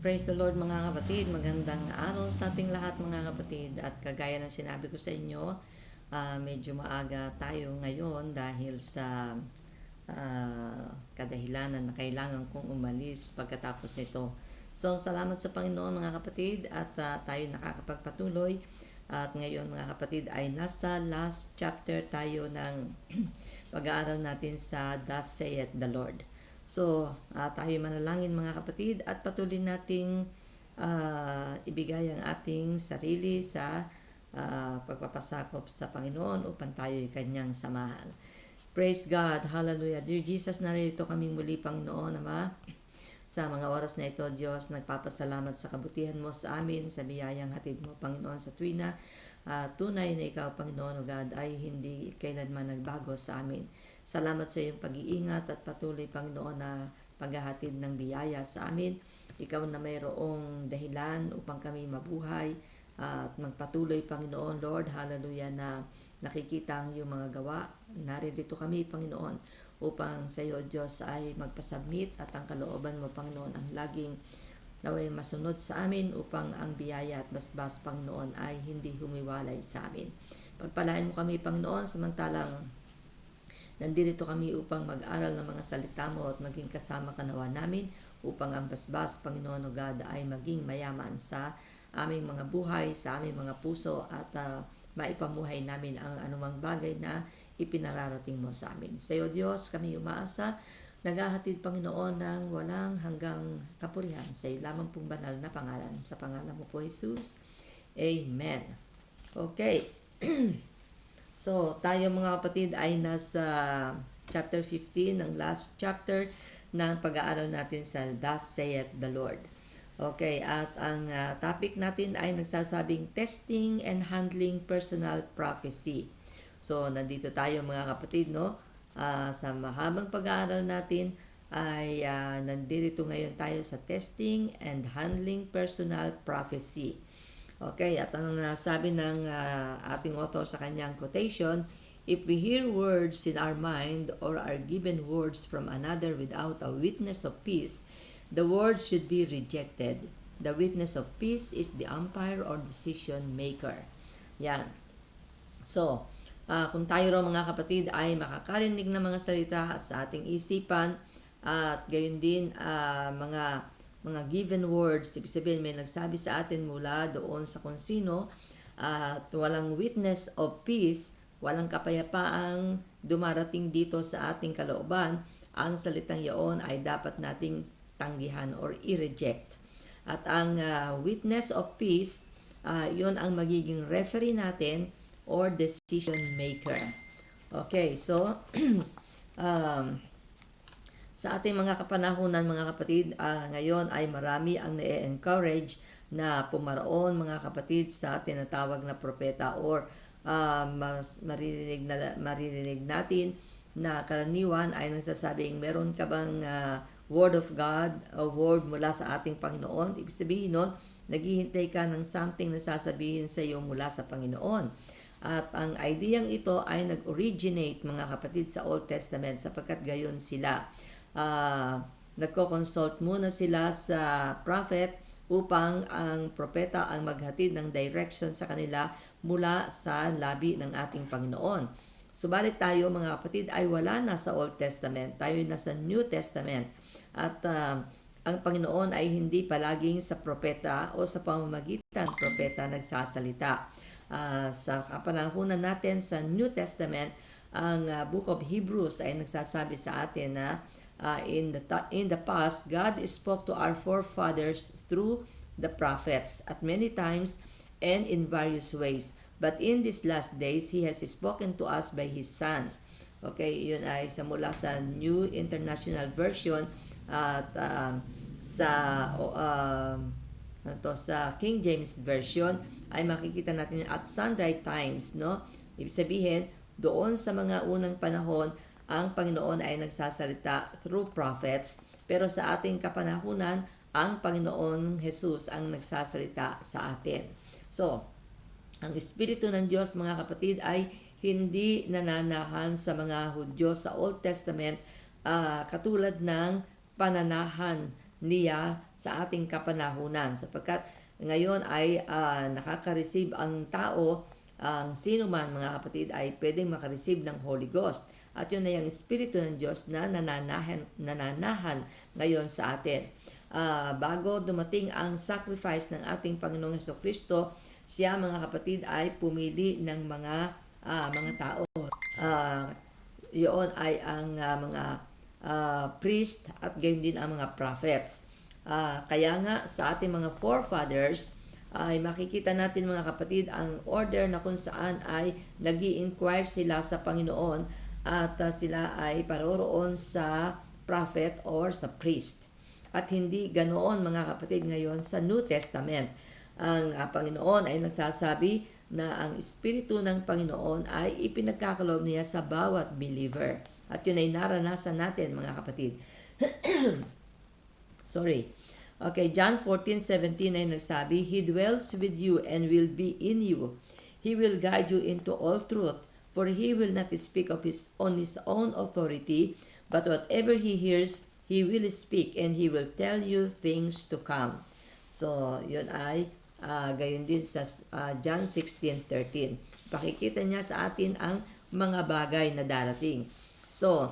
Praise the Lord mga kapatid, magandang araw sa ating lahat mga kapatid. At kagaya ng sinabi ko sa inyo, medyo maaga tayo ngayon dahil sa kadahilanan na kailangan kong umalis pagkatapos nito. So salamat sa Panginoon mga kapatid at tayo nakakapagpatuloy. At ngayon mga kapatid ay nasa last chapter tayo ng pag-aaral natin sa Thus saith the Lord. So, tayo manalangin mga kapatid at patuloy nating ibigay ang ating sarili sa pagpapasakop sa Panginoon upang tayo'y Kanyang samahan. Praise God! Hallelujah! Dear Jesus, narito kaming muli Panginoon, Ama. Sa mga oras na ito, Diyos, nagpapasalamat sa kabutihan mo sa amin, sa biyayang hatid mo, Panginoon, sa tuwina. Tunay na ikaw, Panginoon, O God, ay hindi kailanman nagbago sa amin. Salamat sa iyong pag-iingat at patuloy, Panginoon, na paghahatid ng biyaya sa amin. Ikaw na mayroong dahilan upang kami mabuhay at magpatuloy, Panginoon, Lord, hallelujah, na nakikita ang iyong mga gawa. Naririto kami, Panginoon, upang sa iyo, Diyos, ay magpasubmit at ang kalooban mo, Panginoon, ang laging naway masunod sa amin upang ang biyaya at basbas, Panginoon, ay hindi humiwalay sa amin. Pagpalain mo kami, Panginoon, samantalang nandito kami upang mag-aral ng mga salita mo at maging kasama ka nawa namin upang ang basbas, Panginoon o God, ay maging mayaman sa aming mga buhay, sa aming mga puso at maipamuhay namin ang anumang bagay na ipinararating mo sa amin. Sa iyo, Diyos, kami umaasa, naghahatid, Panginoon, ng walang hanggang kapurihan sa iyo lamang pong banal na pangalan. Sa pangalan mo po, Jesus. Amen. Okay. So, tayo mga kapatid ay nasa chapter 15, ng last chapter ng pag-aaral natin sa Thus saith the Lord. Okay, at ang topic natin ay nagsasabing testing and handling personal prophecy. So, nandito tayo mga kapatid, no? Sa mahabang pag-aaral natin ay nandito ngayon tayo sa testing and handling personal prophecy. Okay, at ang sabi ng ating author sa kanyang quotation, if we hear words in our mind or are given words from another without a witness of peace, the word should be rejected. The witness of peace is the umpire or decision maker. Yan. So, kung tayo raw mga kapatid ay makakarinig ng mga salita sa ating isipan at gayon din mga given words, ibig sabihin may nagsabi sa atin mula doon sa kung sino at walang witness of peace, walang kapayapaang dumarating dito sa ating kalooban, ang salitang yaon ay dapat nating tanggihan or i-reject. At ang witness of peace, yun ang magiging referee natin or decision maker. Okay, so sa ating mga kapanahunan mga kapatid, ngayon ay marami ang na-encourage na pumaroon mga kapatid sa tinatawag na propeta or mas maririnig natin na karaniwan ay nagsasabing meron ka bang word of God o word mula sa ating Panginoon. Ibig sabihin nun, naghihintay ka ng something na sasabihin sa iyo mula sa Panginoon. At ang ideyang ito ay nag-originate mga kapatid sa Old Testament sapagkat gayon sila. Nagko-consult muna sila sa prophet upang ang propeta ang maghatid ng direction sa kanila mula sa labi ng ating Panginoon. Subalit tayo mga kapatid ay wala na sa Old Testament, tayo nasa New Testament at ang Panginoon ay hindi palaging sa propeta o sa pamamagitan ng propeta nagsasalita. Sa kapanahunan natin sa New Testament, ang Book of Hebrews ay nagsasabi sa atin na in the past, God spoke to our forefathers through the prophets at many times and in various ways. But in these last days, He has spoken to us by His Son. Okay, yun ay mula sa New International Version at sa King James Version ay makikita natin at sundry times, no? Ibig sabihin, doon sa mga unang panahon, ang Panginoon ay nagsasalita through prophets, pero sa ating kapanahunan, ang Panginoon Jesus ang nagsasalita sa atin. So, ang Espiritu ng Diyos, mga kapatid, ay hindi nananahan sa mga Hudyo sa Old Testament katulad ng pananahan niya sa ating kapanahunan, sapagkat ngayon ay nakaka-receive ang tao, ang sino man mga kapatid ay pwedeng makareceive ng Holy Ghost. At yun ay ang Espiritu ng Diyos na nananahan ngayon sa atin. Bago dumating ang sacrifice ng ating Panginoong Hesukristo, siya mga kapatid ay pumili ng mga tao. Yun ay ang mga priest at gayon din ang mga prophets. Kaya nga sa ating mga forefathers ay makikita natin mga kapatid ang order na kung saan ay nag-i-inquire sila sa Panginoon at sila ay paroroon sa prophet or sa priest. At hindi ganoon mga kapatid ngayon sa New Testament. Ang Panginoon ay nagsasabi na ang Espiritu ng Panginoon ay ipinagkakaloob niya sa bawat believer. At yun ay naranasan natin mga kapatid. Sorry. Okay, John 14:17 ay nagsabi, He dwells with you and will be in you. He will guide you into all truth. For he will not speak on his own authority, but whatever he hears, he will speak, and he will tell you things to come. So, yun ay gayon din sa John 16:13. Pakikita niya sa atin ang mga bagay na darating. So,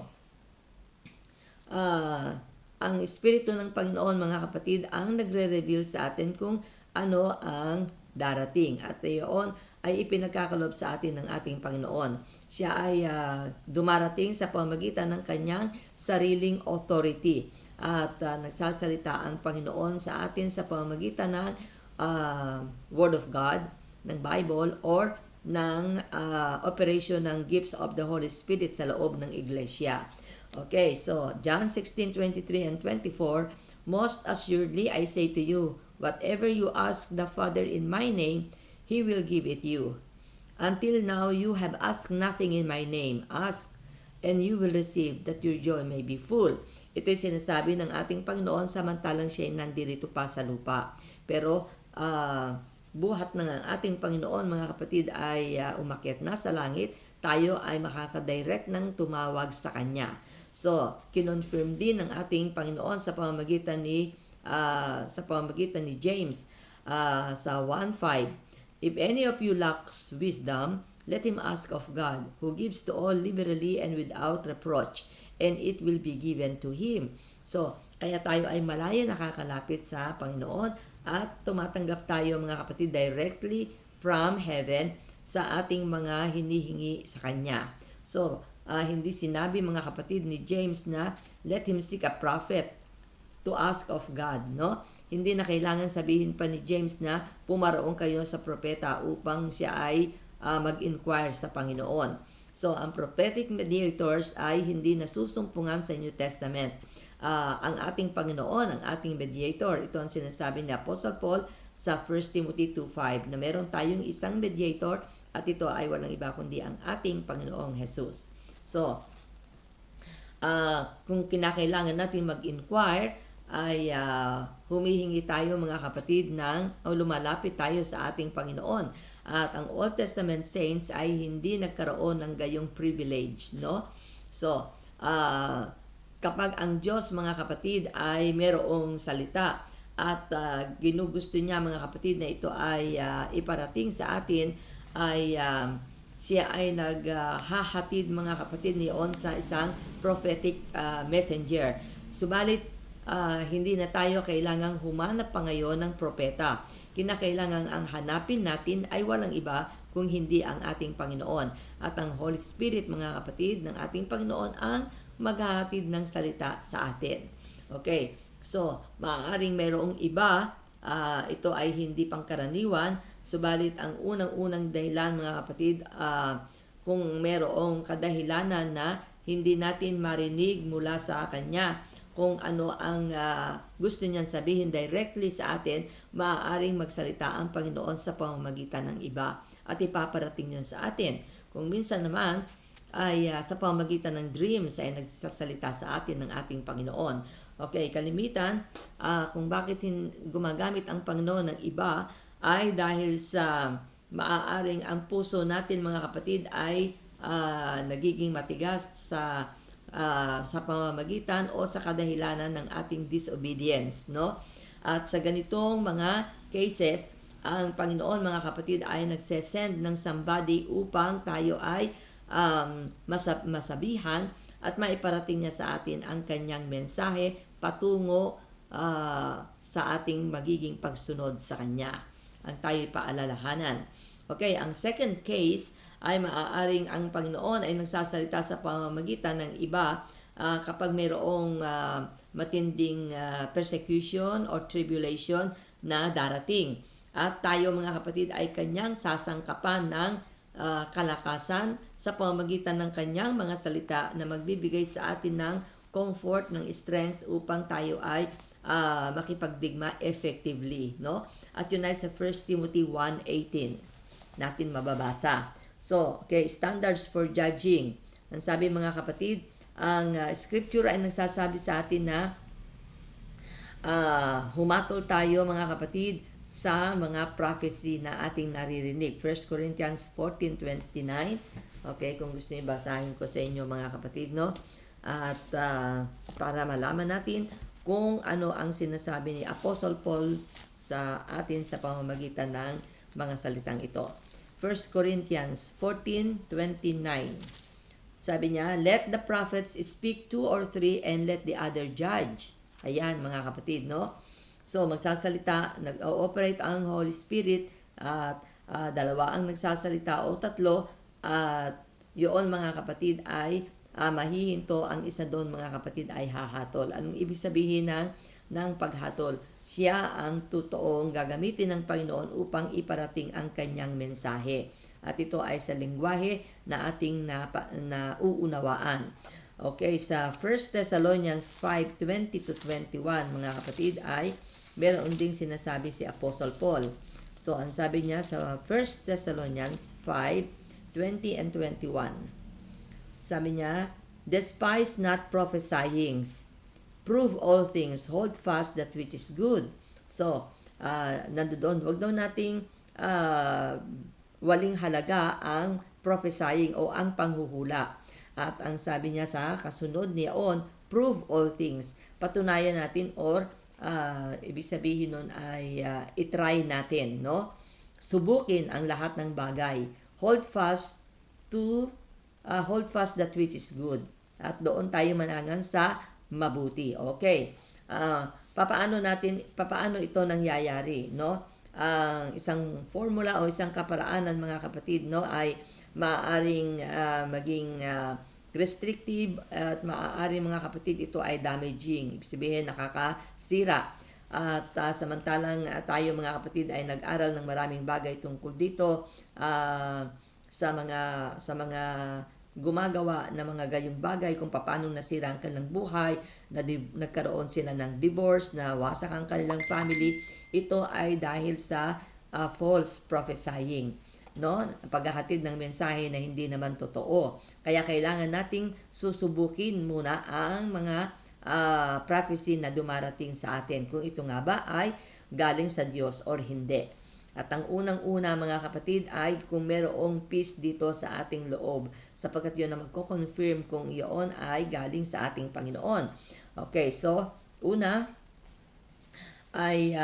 ang Espiritu ng Panginoon, mga kapatid, ang nagre-reveal sa atin kung ano ang darating. At iyon ay ipinagkakalob sa atin ng ating Panginoon. Siya ay dumarating sa pamamagitan ng kanyang sariling authority. At nagsasalita ang Panginoon sa atin sa pamamagitan ng Word of God, ng Bible, or ng operation ng gifts of the Holy Spirit sa loob ng iglesia. Okay, so John 16:23 and 24, Most assuredly I say to you, whatever you ask the Father in my name, He will give it you. Until now you have asked nothing in my name. Ask, and you will receive, that your joy may be full. Ito'y sinasabi ng ating Panginoon samantalang siya nandirito pa sa lupa. Pero buhat na ng ating Panginoon, mga kapatid, ay umakyat na sa langit, tayo ay makakadirect ng tumawag sa Kanya. So, kinonfirm din ng ating Panginoon sa pamamagitan ni James sa 1:5. If any of you lacks wisdom, let him ask of God, who gives to all liberally and without reproach, and it will be given to him. So, kaya tayo ay malaya nakakalapit sa Panginoon at tumatanggap tayo, mga kapatid, directly from heaven sa ating mga hinihingi sa Kanya. So, hindi sinabi, mga kapatid, ni James na let him seek a prophet to ask of God, no? Hindi na kailangan sabihin pa ni James na pumaroon kayo sa propeta upang siya ay mag-inquire sa Panginoon. So, ang prophetic mediators ay hindi nasusumpungan sa New Testament. Ang ating Panginoon, ang ating mediator, ito ang sinasabi ni Apostle Paul sa 1 Timothy 2:5 na meron tayong isang mediator at ito ay walang iba kundi ang ating Panginoong Jesus. So, kung kinakailangan natin mag-inquire, ay humihingi tayo, mga kapatid, o lumalapit tayo sa ating Panginoon. At ang Old Testament saints ay hindi nagkaroon ng gayong privilege, no? So, kapag ang Diyos, mga kapatid, ay merong salita at ginugusto niya, mga kapatid, na ito ay iparating sa atin, ay siya ay naghahatid, mga kapatid, niyon sa isang prophetic messenger. Subalit, hindi na tayo kailangang humanap pa ngayon ng propeta. Kinakailangan ang hanapin natin ay walang iba kung hindi ang ating Panginoon. At ang Holy Spirit, mga kapatid, ng ating Panginoon ang maghahatid ng salita sa atin. Okay, so maaaring mayroong iba, ito ay hindi pangkaraniwan, subalit ang unang-unang dahilan, mga kapatid, kung mayroong kadahilanan na hindi natin marinig mula sa Kanya, kung ano ang gusto niyang sabihin directly sa atin, maaaring magsalita ang Panginoon sa pamamagitan ng iba at ipaparating yun sa atin. Kung minsan naman ay sa pamamagitan ng dreams ay nagsasalita sa atin ng ating Panginoon. Okay, kalimitan, kung bakit gumagamit ang Panginoon ng iba ay dahil sa maaaring ang puso natin, mga kapatid, ay nagiging matigas sa sa pamamagitan o sa kadahilanan ng ating disobedience, no? At sa ganitong mga cases, ang Panginoon, mga kapatid, ay nagsesend ng somebody upang tayo ay masabihan at maiparating niya sa atin ang kanyang mensahe patungo sa ating magiging pagsunod sa kanya. Ang tayo'y paalalahanan. Okay, ang second case ay maaaring ang Panginoon ay nagsasalita sa pamamagitan ng iba kapag mayroong matinding persecution or tribulation na darating. At tayo, mga kapatid, ay kanyang sasangkapan ng kalakasan sa pamamagitan ng kanyang mga salita na magbibigay sa atin ng comfort, ng strength upang tayo ay makipagdigma effectively, no? At yun ay sa 1 Timothy 1:18 natin mababasa. So, okay, standards for judging. Ang sabi, mga kapatid, ang scripture ay nagsasabi sa atin na humatol tayo, mga kapatid, sa mga prophecy na ating naririnig. 1 Corinthians 14:29. Okay, kung gusto niyo basahin ko sa inyo, mga kapatid, no? At para malaman natin kung ano ang sinasabi ni Apostle Paul sa atin sa pamamagitan ng mga salitang ito. 1 Corinthians 14:29. Sabi niya, let the prophets speak 2 or 3 and let the other judge. Ayan, mga kapatid, no? So, magsasalita, nag-ooperate ang Holy Spirit at dalawa ang nagsasalita o tatlo at yun, mga kapatid, ay mahihinto, ang isa doon, mga kapatid, ay hahatol. Anong ibig sabihin ng paghatol? Siya ang totoong gagamitin ng Panginoon upang iparating ang kanyang mensahe. At ito ay sa lingwahe na ating nauunawaan. Okay, sa 1 Thessalonians 5:20-21, mga kapatid, ay meron ding sinasabi si Apostle Paul. So, ang sabi niya sa 1 Thessalonians 5:20 and 21. Sabi niya, despise not prophesying, prove all things, hold fast that which is good. So, nandoon, wag daw nating waling halaga ang prophesying o ang panghuhula. At ang sabi niya sa kasunod niyaon, prove all things. Patunayan natin or ibig sabihin nun ay itry natin, no? Subukin ang lahat ng bagay. Hold fast that which is good. At doon tayo manangan sa mabuti. Okay. Papaano ito nangyayari, no? Ang isang formula o isang kaparaanan, mga kapatid, no, ay maaaring maging restrictive at maaaring, mga kapatid, ito ay damaging. Ibig sabihin, nakakasira. At samantalang tayo, mga kapatid, ay nag-aral ng maraming bagay tungkol dito sa mga gumagawa ng mga gayong bagay, kung paano nasira ang kanilang buhay, nagkaroon sila ng divorce, na wasak ang kanilang family. Ito ay dahil sa false prophesying, no? Paghahatid ng mensahe na hindi naman totoo. Kaya kailangan nating susubukin muna ang mga prophecy na dumarating sa atin, kung ito nga ba ay galing sa Diyos or hindi. At ang unang-una, mga kapatid, ay kung mayroong peace dito sa ating loob, sapagkat yun na magko-confirm kung iyon ay galing sa ating Panginoon. Okay, so una ay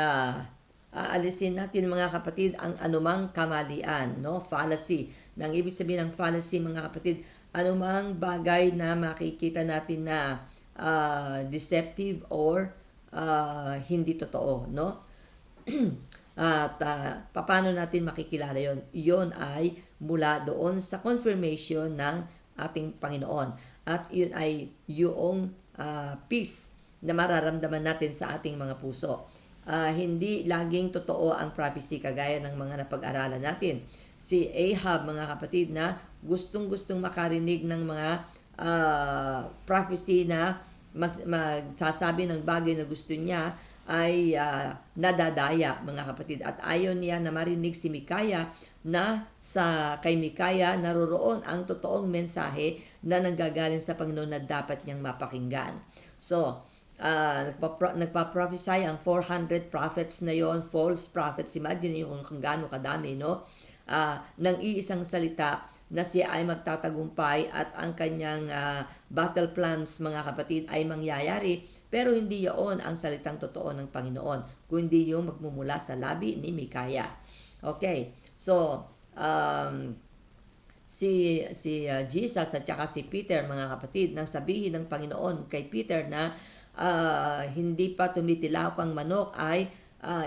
aalisin natin, mga kapatid, ang anumang kamalian, no? Fallacy. Nang ibig sabihin ng fallacy, mga kapatid, anumang bagay na makikita natin na deceptive or hindi totoo, no? At paano natin makikilala yon? Iyon ay mula doon sa confirmation ng ating Panginoon. At yun ay yung peace na mararamdaman natin sa ating mga puso. Hindi laging totoo ang prophecy kagaya ng mga napag-aralan natin. Si Ahab, mga kapatid, na gustong-gustong makarinig ng mga prophecy na magsasabi ng bagay na gusto niya, ay nadadaya, mga kapatid. At ayaw niya na marinig si Mikaya na kay Mikaya naroroon ang totoong mensahe na nanggagaling sa Panginoon na dapat niyang mapakinggan. So, nagpa-prophesy ang 400 prophets na yon, false prophets. Imagine yung kung gaano kadami, no? Nang iisang salita na siya ay magtatagumpay at ang kanyang battle plans, mga kapatid, ay mangyayari. Pero hindi yun ang salitang totoo ng Panginoon, kundi yung magmumula sa labi ni Mikaya. Okay, so si Jesus at saka si Peter, mga kapatid, nang sabihin ng Panginoon kay Peter na hindi pa tumitilaw ang manok ay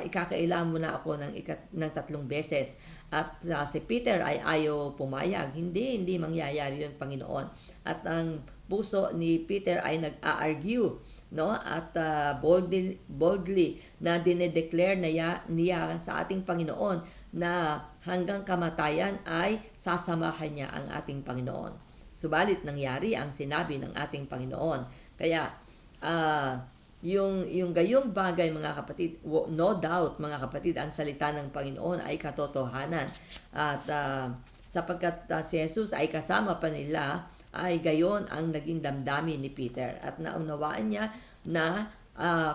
ikakailangan mo na ako ng 3 beses. At si Peter ay ayaw pumayag. Hindi mangyayari yun, Panginoon. At ang puso ni Peter ay nag-argue, no? At boldly na dinedeclare niya sa ating Panginoon na hanggang kamatayan ay sasamahan niya ang ating Panginoon. Subalit nangyari ang sinabi ng ating Panginoon. Kaya yung gayong bagay, mga kapatid, no doubt, mga kapatid, ang salita ng Panginoon ay katotohanan. At sapagkat si Jesus ay kasama pa nila, ay gayon ang naging damdamin ni Peter. At naunawaan niya na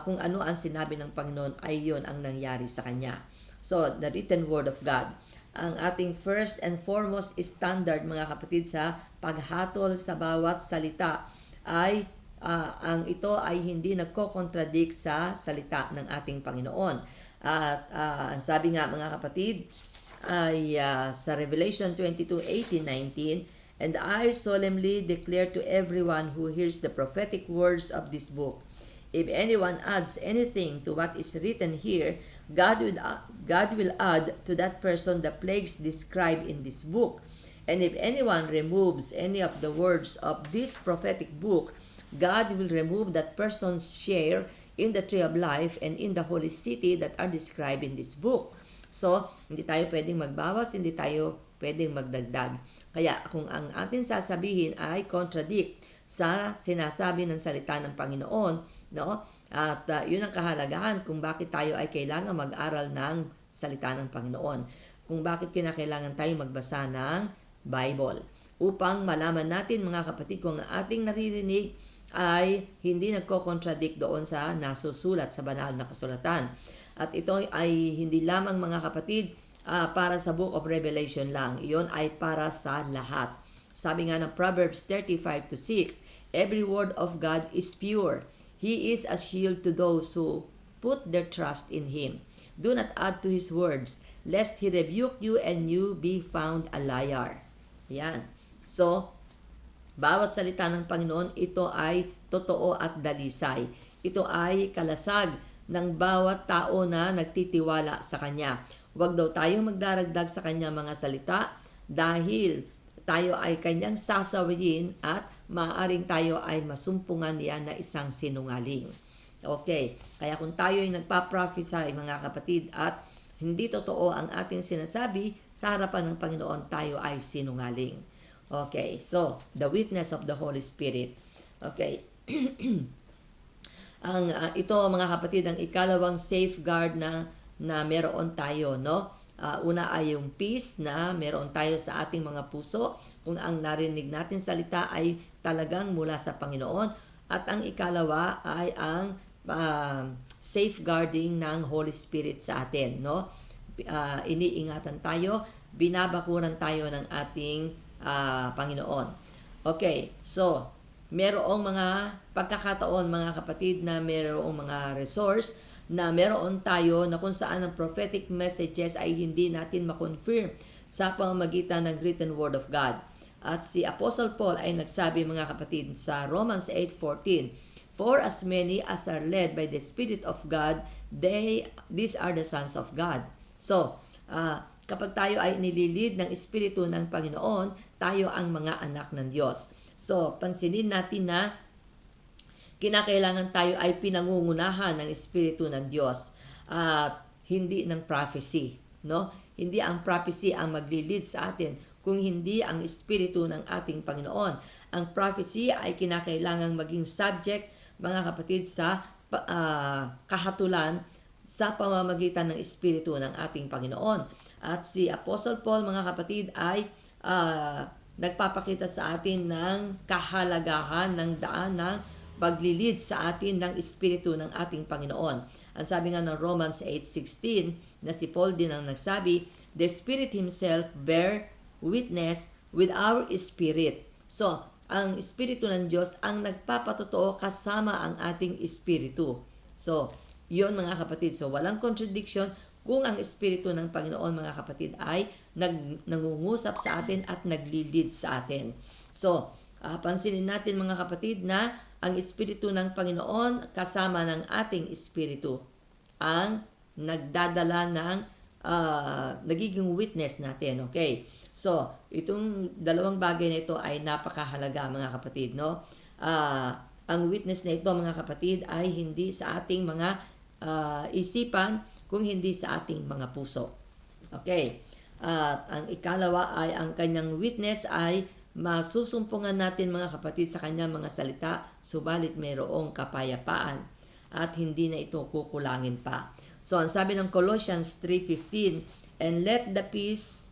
kung ano ang sinabi ng Panginoon ay yun ang nangyari sa kanya. So, the written word of God, ang ating first and foremost standard, mga kapatid, sa paghatol sa bawat salita ay ang ito ay hindi nagko-contradict sa salita ng ating Panginoon. At ang sabi nga, mga kapatid, ay sa Revelation 22:18-19, "And I solemnly declare to everyone who hears the prophetic words of this book, if anyone adds anything to what is written here, God will add to that person the plagues described in this book. And if anyone removes any of the words of this prophetic book, God will remove that person's share in the tree of life and in the holy city that are described in this book." So, hindi tayo pwedeng magbawas, hindi tayo pwedeng magdagdag. Kaya kung ang ating sasabihin ay contradict sa sinasabi ng salita ng Panginoon, no? At yun ang kahalagahan kung bakit tayo ay kailangan mag-aral ng salita ng Panginoon. Kung bakit kinakailangan tayo magbasa ng Bible. Upang malaman natin, mga kapatid, kung ang ating naririnig ay hindi nagko-contradict doon sa nasusulat sa banal na kasulatan. At ito ay hindi lamang, mga kapatid, para sa Book of Revelation lang. Iyon ay para sa lahat. Sabi nga ng Proverbs 35:6, "Every word of God is pure. He is a shield to those who put their trust in Him. Do not add to His words, lest He rebuke you and you be found a liar." Yan. So, bawat salita ng Panginoon, ito ay totoo at dalisay. Ito ay kalasag ng bawat tao na nagtitiwala sa Kanya. Huwag daw tayong magdaragdag sa Kanya mga salita dahil tayo ay Kanyang sasawayin at maaaring tayo ay masumpungan niya na isang sinungaling. Okay, kaya kung tayo ay nagpa-prophesy, mga kapatid, at hindi totoo ang ating sinasabi, sa harapan ng Panginoon tayo ay sinungaling. Okay, so, the witness of the Holy Spirit. Okay. Ito, mga kapatid, ang ikalawang safeguard na meron tayo, no? Una ay yung peace na meron tayo sa ating mga puso kung ang narinig natin salita ay talagang mula sa Panginoon. At ang ikalawa ay ang safeguarding ng Holy Spirit sa atin, no? Iniingatan tayo, binabakuran tayo ng ating Panginoon. Okay, so merong mga pagkakataon, mga kapatid, na merong mga resource na meron tayo na kung saan ang prophetic messages ay hindi natin makonfirm sa pamamagitan ng written word of God. At si Apostle Paul ay nagsabi, mga kapatid, sa Romans 8:14, "For as many as are led by the Spirit of God, these are the sons of God." So, kapag tayo ay nililid ng Espiritu ng Panginoon, tayo ang mga anak ng Diyos. So, pansinin natin na kinakailangan tayo ay pinangungunahan ng Espiritu ng Diyos at hindi ng prophecy, no? Hindi ang prophecy ang maglilid sa atin, kung hindi ang Espiritu ng ating Panginoon. Ang prophecy ay kinakailangang maging subject, mga kapatid, sa kahatulan sa pamamagitan ng Espiritu ng ating Panginoon. At si Apostle Paul, mga kapatid, ay nagpapakita sa atin ng kahalagahan ng daan ng paglilid sa atin ng Espiritu ng ating Panginoon. Ang sabi nga ng Romans 8:16, na si Paul din ang nagsabi, "The Spirit Himself bear witness with our spirit. So, ang Espiritu ng Diyos ang nagpapatotoo kasama ang ating espiritu. So, yun mga kapatid. So, walang contradiction kung ang Espiritu ng Panginoon mga kapatid ay nangungusap sa atin at naglilid sa atin. So, pansinin natin mga kapatid na ang Espiritu ng Panginoon kasama ng ating espiritu ang nagdadala ng nagiging witness natin. Okay? So, itong dalawang bagay na ito ay napakahalaga mga kapatid, no? Ang witness na ito mga kapatid ay hindi sa ating mga isipan, kung hindi sa ating mga puso. Okay? At ang ikalawa ay ang kanyang witness ay masusumpungan natin mga kapatid sa kanyang mga salita, subalit mayroong kapayapaan at hindi na ito kukulangin pa. So, ang sabi ng Colossians 3:15, and let the peace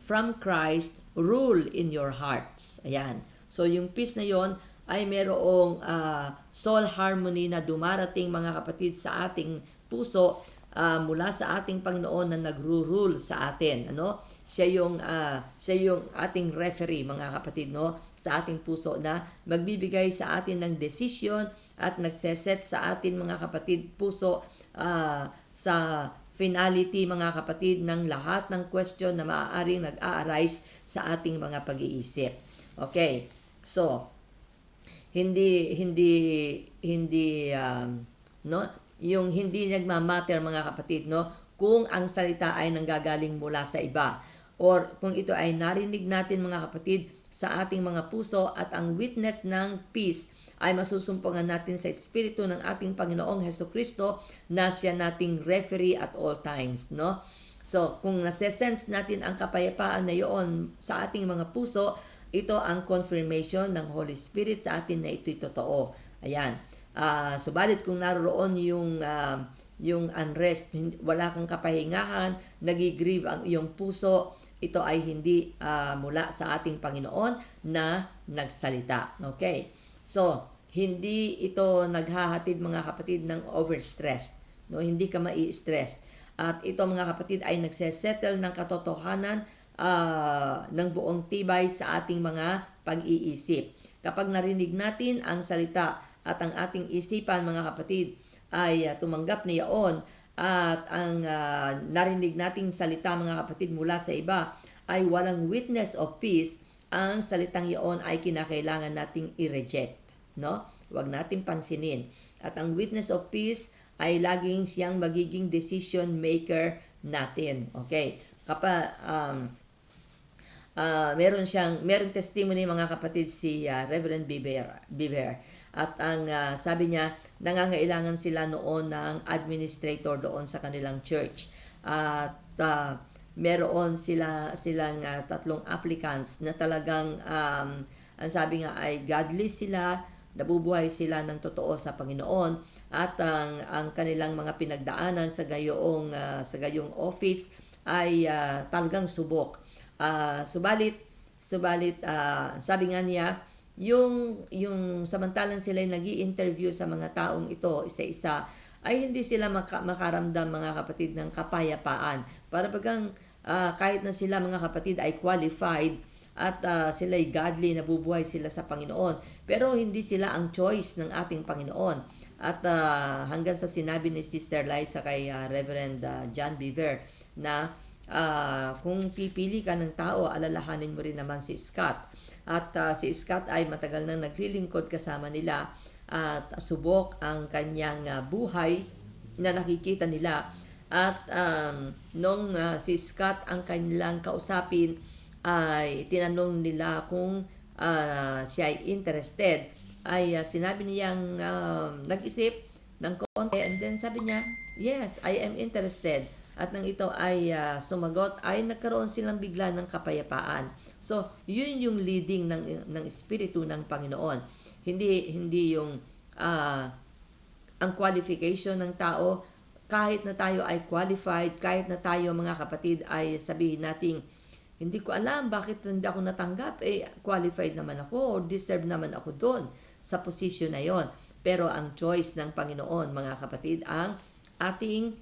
from Christ rule in your hearts. Ayan. So, yung peace na yon ay mayroong soul harmony na dumarating mga kapatid sa ating puso mula sa ating Panginoon na nagro-rule sa atin. Ano? Siya yung ating referee mga kapatid, no? Sa ating puso na magbibigay sa atin ng decision at nagseset sa atin mga kapatid puso sa finality mga kapatid ng lahat ng question na maaaring nag-a-arise sa ating mga pag-iisip. Okay. So, hindi no, yung hindi nagmamatter mga kapatid, no, kung ang salita ay nanggagaling mula sa iba or kung ito ay narinig natin mga kapatid sa ating mga puso at ang witness ng peace ay masusumpungan natin sa Espiritu ng ating Panginoong Hesukristo na siya nating referee at all times, no? So, kung nase-sense natin ang kapayapaan na iyon sa ating mga puso, ito ang confirmation ng Holy Spirit sa atin na ito'y totoo. Ayan. Subalit kung naroon yung unrest, wala kang kapahingahan, nagigrieve ang iyong puso, ito ay hindi mula sa ating Panginoon na nagsalita. Okay? So, hindi ito naghahatid mga kapatid ng overstress. No? Hindi ka mai-stress. At ito mga kapatid ay nagsesettle ng katotohanan ng buong tibay sa ating mga pag-iisip. Kapag narinig natin ang salita at ang ating isipan mga kapatid ay tumanggap niyaon at ang narinig nating salita mga kapatid mula sa iba ay walang witness of peace, ang salitang iyon ay kinakailangan nating i-reject, no? Huwag nating pansinin. At ang witness of peace ay laging siyang magiging decision maker natin. Okay? Kapag meron testimony mga kapatid si Reverend Biber. At ang sabi niya, nangangailangan sila noon ng administrator doon sa kanilang church. At meron silang tatlong applicants na talagang ang sabi nga ay godly sila, nabubuhay sila ng totoo sa Panginoon at ang kanilang mga pinagdaanan sa gayong office ay talagang subok. Subalit sabi nga niya, yung samantalang sila nag-i-interview sa mga taong ito isa-isa, ay hindi sila makaramdam mga kapatid ng kapayapaan. Para bagang kahit na sila mga kapatid ay qualified at sila'y godly, nabubuhay sila sa Panginoon, pero hindi sila ang choice ng ating Panginoon. At hanggang sa sinabi ni Sister Liza kay Reverend John Beaver na kung pipili ka ng tao, alalahanin mo rin naman si Scott. At si Scott ay matagal nang naglilingkod kasama nila at subok ang kanyang buhay na nakikita nila. At nung si Scott ang kanilang kausapin, ay tinanong nila kung siya ay interested, ay sinabi niyang nag-isip ng konti and then sabi niya, yes, I am interested. At nang ito ay sumagot, ay nagkaroon silang bigla ng kapayapaan. So, yun yung leading ng Espiritu ng Panginoon. Hindi yung ang qualification ng tao, kahit na tayo ay qualified, kahit na tayo mga kapatid ay sabihin nating, hindi ko alam bakit hindi ako natanggap, qualified naman ako or deserve naman ako doon sa posisyon na yon. Pero ang choice ng Panginoon mga kapatid ang ating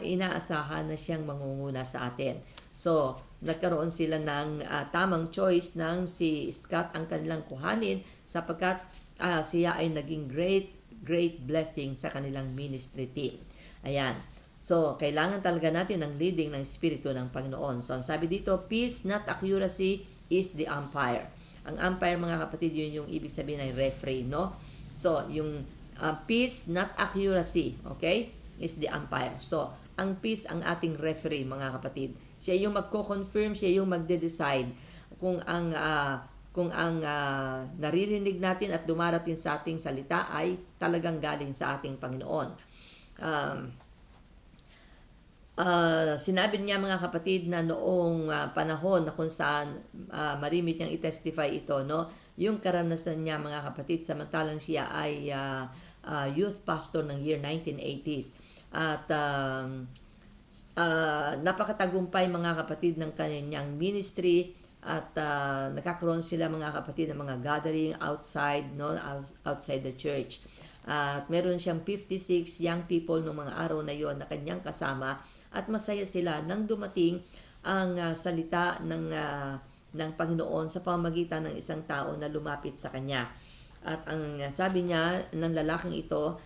inaasahan na siyang mangunguna sa atin. So, nagkaroon sila ng tamang choice ng si Scott ang kanilang kuhanin sapagkat siya ay naging great blessing sa kanilang ministry team. Ayan. So, kailangan talaga natin ng leading ng Espiritu ng Panginoon. So, ang sabi dito, peace, not accuracy, is the umpire. Ang umpire, mga kapatid, yun yung ibig sabihin ng referee, no? So, yung peace, not accuracy, okay, is the umpire. So, ang peace, ang ating referee, mga kapatid. Siya yung magko-confirm, siya yung magde-decide kung ang naririnig natin at dumarating sa ating salita ay talagang galing sa ating Panginoon. Sinabi niya, mga kapatid, na noong panahon na kung saan marimit niyang i-testify ito, no? Yung karanasan niya, mga kapatid, samantalang siya ay youth pastor ng year 1980s. At napakatagumpay, mga kapatid, ng kanyang ministry at nakakaroon sila, mga kapatid, ng mga gathering outside, no? Outside the church. At meron siyang 56 young people noong mga araw na yon na kanyang kasama. At masaya sila nang dumating ang salita ng Panginoon sa pamamagitan ng isang tao na lumapit sa kanya. At ang sabi niya ng lalaking ito,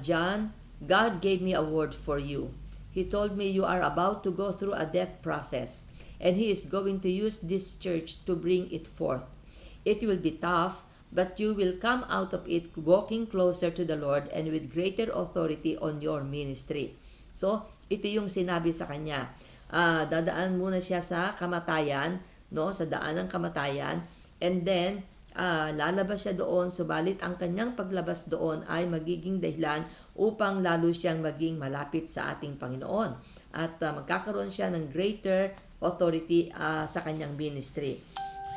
John, God gave me a word for you. He told me you are about to go through a death process, and He is going to use this church to bring it forth. It will be tough, but you will come out of it walking closer to the Lord and with greater authority on your ministry. So, ito yung sinabi sa kanya. Dadaan muna siya sa kamatayan, no? Sa daan ng kamatayan. And then, lalabas siya doon. Subalit, ang kanyang paglabas doon ay magiging dahilan upang lalo siyang maging malapit sa ating Panginoon. At magkakaroon siya ng greater authority sa kanyang ministry.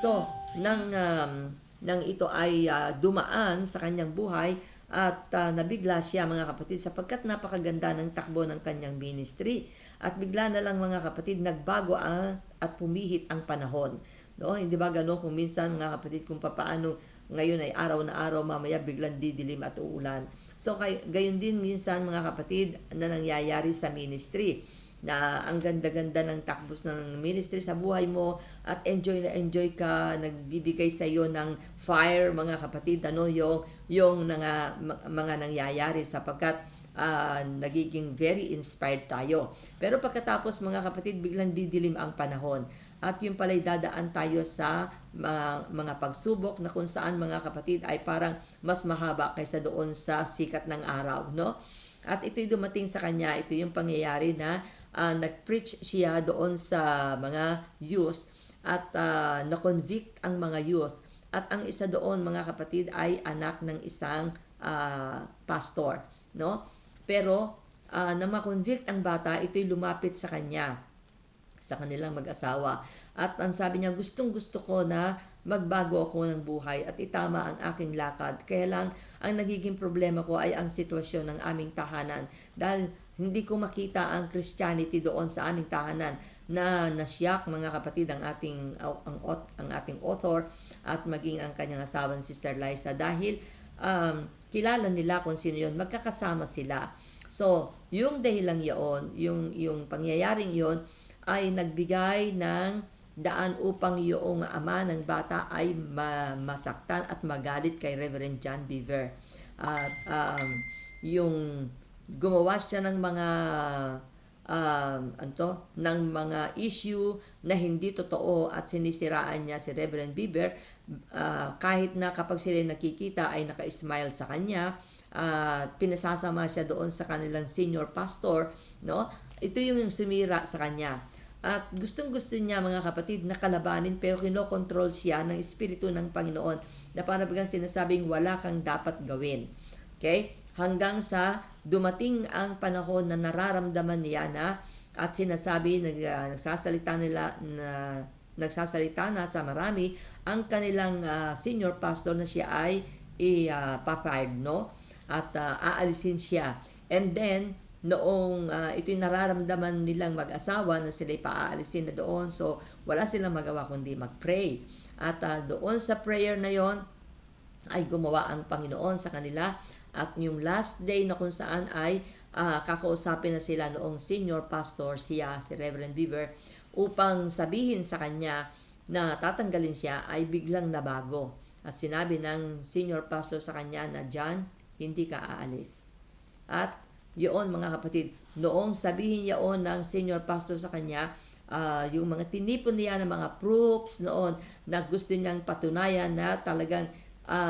So, nang ito ay dumaan sa kanyang buhay, at nabigla siya, mga kapatid, sapagkat napakaganda ng takbo ng kanyang ministry. At bigla na lang, mga kapatid, nagbago at pumihit ang panahon. No? Hindi ba gano'n kung minsan, mga kapatid, kung papaano ngayon ay araw na araw, mamaya biglang didilim at uulan. So, gayon din minsan, mga kapatid, na nangyayari sa ministry. Na ang ganda-ganda ng takbos ng ministry sa buhay mo at enjoy na enjoy ka, nagbibigay sa iyo ng fire, mga kapatid, yung mga nangyayari sapagkat nagiging very inspired tayo. Pero pagkatapos, mga kapatid, biglang didilim ang panahon at yung pala'y dadaan tayo sa mga pagsubok na kung saan, mga kapatid, ay parang mas mahaba kaysa doon sa sikat ng araw, no? At ito'y dumating sa kanya, ito yung pangyayari na nag-preach siya doon sa mga youth at na-convict ang mga youth. At ang isa doon, mga kapatid, ay anak ng isang pastor, no? Pero na ma-convict ang bata, ito'y lumapit sa kanya, sa kanilang mag-asawa. At ang sabi niya, gustong-gusto ko na magbago ako ng buhay at itama ang aking lakad. Kaya lang, ang nagiging problema ko ay ang sitwasyon ng aming tahanan. Dahil hindi ko makita ang Christianity doon sa aming tahanan na nasyak, mga kapatid, ang ating author at maging ang kanyang asawang si Sister Liza. Dahil kilala nila kung sino yun, magkakasama sila. So, yung dahilan yun, yung pangyayaring yun, ay nagbigay ng daan upang yung ama ng bata ay masaktan at magalit kay Reverend John Beaver. At yung gumawa siya ng mga issue na hindi totoo at sinisiraan niya si Reverend Beaver, kahit na kapag sila nakikita ay naka-smile sa kanya, pinasasama siya doon sa kanilang senior pastor, no? Ito yung sumira sa kanya. At gustong-gusto niya, mga kapatid, na kalabanin, pero kinokontrol siya ng Espiritu ng Panginoon na parang sinasabing wala kang dapat gawin. Okay? Hanggang sa dumating ang panahon na nararamdaman niya na at sinasabi, nagsasalita na sa marami ang kanilang senior pastor na siya ay ipapired, no? At aalisin siya. And then, noong ito'y nararamdaman nilang mag-asawa na sila'y paaalisin na doon, so wala silang magawa kundi mag-pray. At doon sa prayer na yon ay gumawa ang Panginoon sa kanila. At yung last day na kung saan ay kakausapin na sila noong senior pastor, si Reverend Beaver, upang sabihin sa kanya na tatanggalin siya, ay biglang nabago. At sinabi ng senior pastor sa kanya na, John, hindi ka aalis. At yun mga kapatid, noong sabihin yaon ng senior pastor sa kanya, yung mga tinipon niya ng mga proofs noon na gusto niyang patunayan na talagang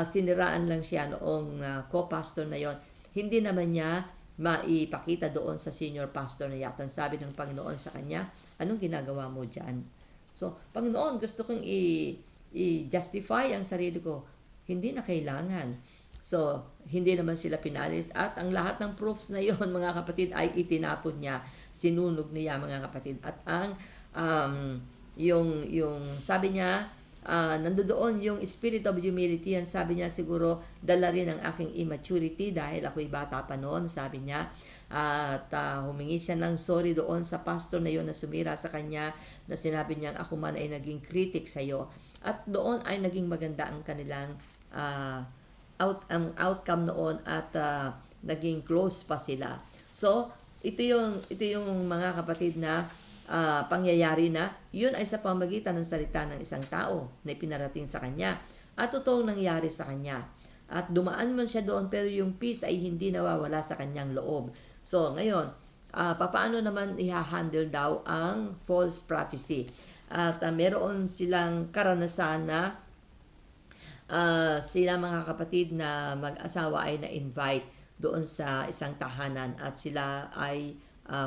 siniraan lang siya noong co-pastor na yon, hindi naman niya maipakita doon sa senior pastor na yata. Sabi ng Panginoon sa kanya, anong ginagawa mo dyan? So, Panginoon, gusto kong i-justify ang sarili ko. Hindi na kailangan. So, hindi naman sila pinalis at ang lahat ng proofs na yon mga kapatid ay itinapon niya, sinunog niya mga kapatid. At ang yung sabi niya, nandoon yung spirit of humility, ang sabi niya siguro dala rin ang aking immaturity dahil ako'y bata pa noon, sabi niya. At humingi siya ng sorry doon sa pastor na yon na sumira sa kanya, na sinabi niya, ako man ay naging critic sa iyo. At doon ay naging maganda ang kanilang ang outcome noon at naging close pa sila. So, ito yung mga kapatid na pangyayari na yun ay sa pamagitan ng salita ng isang tao na ipinarating sa kanya at totoong nangyari sa kanya. At dumaan man siya doon pero yung peace ay hindi nawawala sa kanyang loob. So, ngayon, papaano naman i-handle daw ang false prophecy? At meron silang karanasan na sila mga kapatid na mag-asawa ay na-invite doon sa isang tahanan at sila ay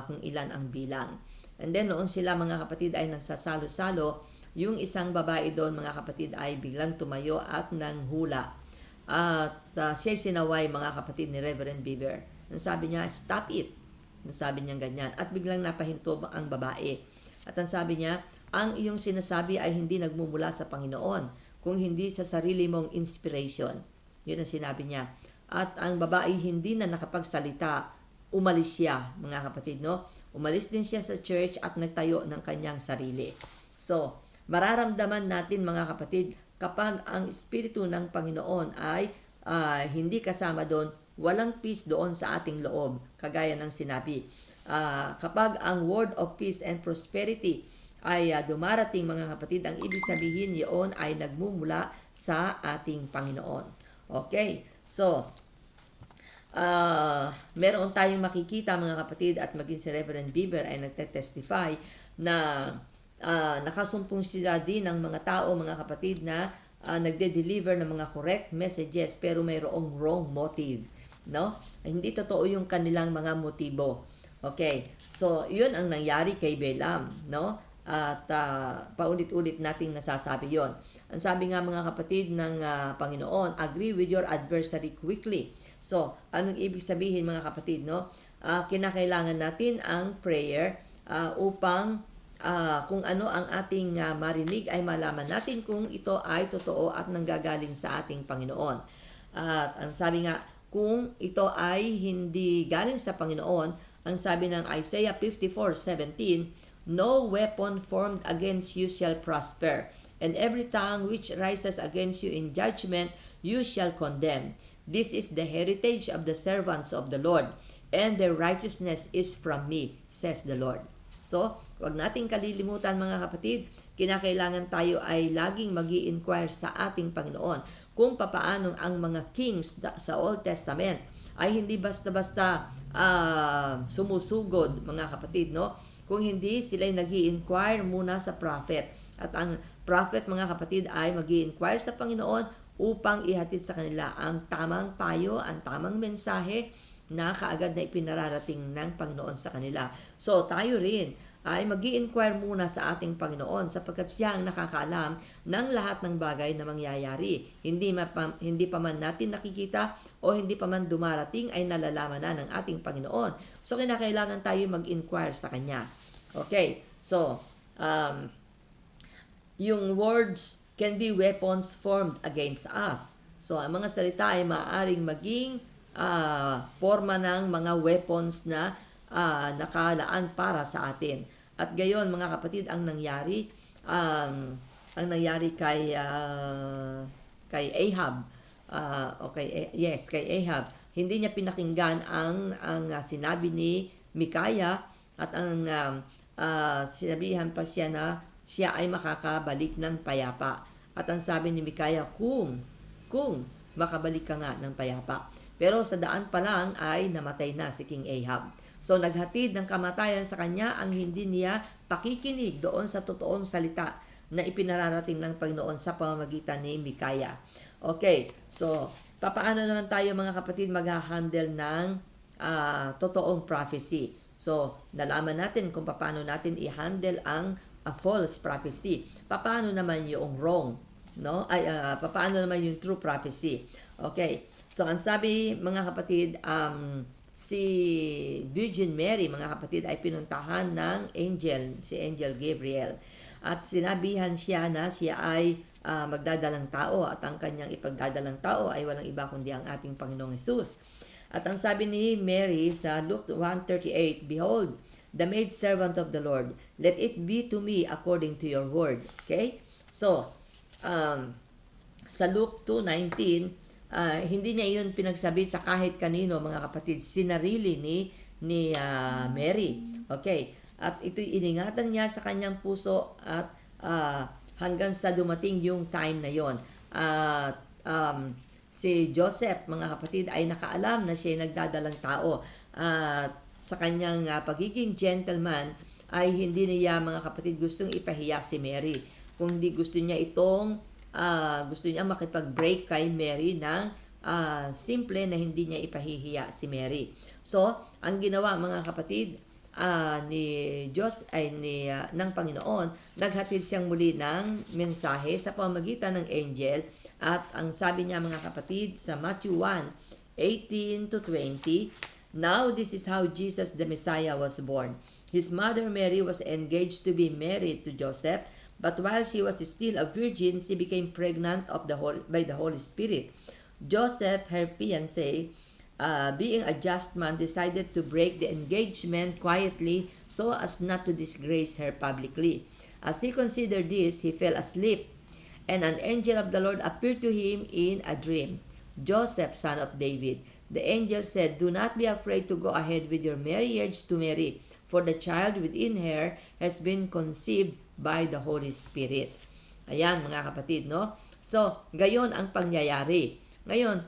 kung ilan ang bilang. And then noon sila mga kapatid ay nagsasalo-salo, yung isang babae doon mga kapatid ay biglang tumayo at nanghula. At siya'y sinaway mga kapatid ni Reverend Beaver. Sabi niya, stop it. Sabi niya ganyan. At biglang napahinto ang babae. At ang sabi niya, ang iyong sinasabi ay hindi nagmumula sa Panginoon, kung hindi sa sarili mong inspiration. Yun ang sinabi niya. At ang babae hindi na nakapagsalita, umalis siya, mga kapatid, no? Umalis din siya sa church at nagtayo ng kanyang sarili. So, mararamdaman natin mga kapatid, kapag ang Espiritu ng Panginoon ay hindi kasama doon, walang peace doon sa ating loob, kagaya ng sinabi. Kapag ang word of peace and prosperity ay dumarating mga kapatid, ang ibig sabihin yun ay nagmumula sa ating Panginoon. Okay, so meron tayong makikita mga kapatid at maging si Reverend Beaver ay nagtetestify na nakasumpong sila din ng mga tao mga kapatid na nagde-deliver ng mga correct messages pero mayroong wrong motive, no? Hindi totoo yung kanilang mga motibo. Okay, so yun ang nangyari kay Balaam, no? At paulit-ulit nating nasasabi yon. Ang sabi nga mga kapatid ng Panginoon, agree with your adversary quickly. So, anong ibig sabihin mga kapatid, no? Kinakailangan natin ang prayer upang kung ano ang ating marinig ay malaman natin kung ito ay totoo at nanggagaling sa ating Panginoon. At ang sabi nga, kung ito ay hindi galing sa Panginoon, ang sabi ng Isaiah 54:17, no weapon formed against you shall prosper, and every tongue which rises against you in judgment you shall condemn. This is the heritage of the servants of the Lord, and their righteousness is from me, says the Lord. So, wag nating kalilimutan mga kapatid, kinakailangan tayo ay laging mag-i-inquire sa ating Panginoon kung papaano ang mga kings sa Old Testament ay hindi basta-basta sumusugod mga kapatid, no? Kung hindi, sila'y nag-i-inquire muna sa prophet. At ang prophet, mga kapatid, ay mag-i-inquire sa Panginoon upang ihatid sa kanila ang tamang payo, ang tamang mensahe na kaagad na ipinararating ng Panginoon sa kanila. So, tayo rin ay mag-i-inquire muna sa ating Panginoon sapagkat siya ang nakakaalam ng lahat ng bagay na mangyayari. Hindi pa man natin nakikita o hindi pa man dumarating ay nalalaman na ng ating Panginoon. So, kinakailangan tayo mag-inquire sa Kanya. Okay, so, yung words can be weapons formed against us. So, ang mga salita ay maaaring maging forma ng mga weapons na nakalaan para sa atin. At gayon mga kapatid, ang nangyari kay Ahab, kay Ahab, hindi niya pinakinggan ang sinabi ni Mikaya at ang sinabihan pa siya na siya ay makakabalik ng payapa. At ang sabi ni Mikaya, kung makabalik ka nga ng payapa. Pero sa daan pa lang ay namatay na si King Ahab. So naghatid ng kamatayan sa kanya ang hindi niya pakikinig doon sa totoong salita na ipinararating ng Panginoon sa pamamagitan ni Mikaya. Okay, so paano naman tayo mga kapatid mag-handle ng totoong prophecy? So nalaman natin kung paano natin i-handle ang false prophecy. Paano naman yung wrong? No? Paano naman yung true prophecy? Okay, so ang sabi mga kapatid, si Virgin Mary, mga kapatid, ay pinuntahan ng si Angel Gabriel. At sinabihan siya na siya ay magdadalang tao at ang kanyang ipagdadalang tao ay walang iba kundi ang ating Panginoong Hesus. At ang sabi ni Mary sa Luke 1:38, "Behold, the maidservant of the Lord, let it be to me according to your word." Okay? So, sa Luke 2:19, hindi niya iyon pinagsabi sa kahit kanino, mga kapatid, sinarili ni Mary. Okay? At ito'y iningatan niya sa kanyang puso at hanggang sa dumating yung time na yon. At si Joseph, mga kapatid, ay nakaalam na siya nagdadalang tao. At sa kanyang pagiging gentleman ay hindi niya, mga kapatid, gustong ipahiya si Mary. Kundi gusto niya gusto niya makipag-break kay Mary ng simple na hindi niya ipahihiya si Mary. So, ang ginawa, mga kapatid, ng Panginoon, naghatid siyang muli ng mensahe sa pamamagitan ng angel. At ang sabi niya, mga kapatid, sa Matthew 1:18-20, "Now this is how Jesus the Messiah was born. His mother Mary was engaged to be married to Joseph, but while she was still a virgin, she became pregnant by the Holy Spirit. Joseph, her fiancé, being a just man, decided to break the engagement quietly so as not to disgrace her publicly. As he considered this, he fell asleep, and an angel of the Lord appeared to him in a dream. 'Joseph, son of David,' the angel said, 'do not be afraid to go ahead with your marriage to Mary, for the child within her has been conceived by the Holy Spirit.'" Ayan, mga kapatid, no? So, gayon ang pangyayari. Ngayon,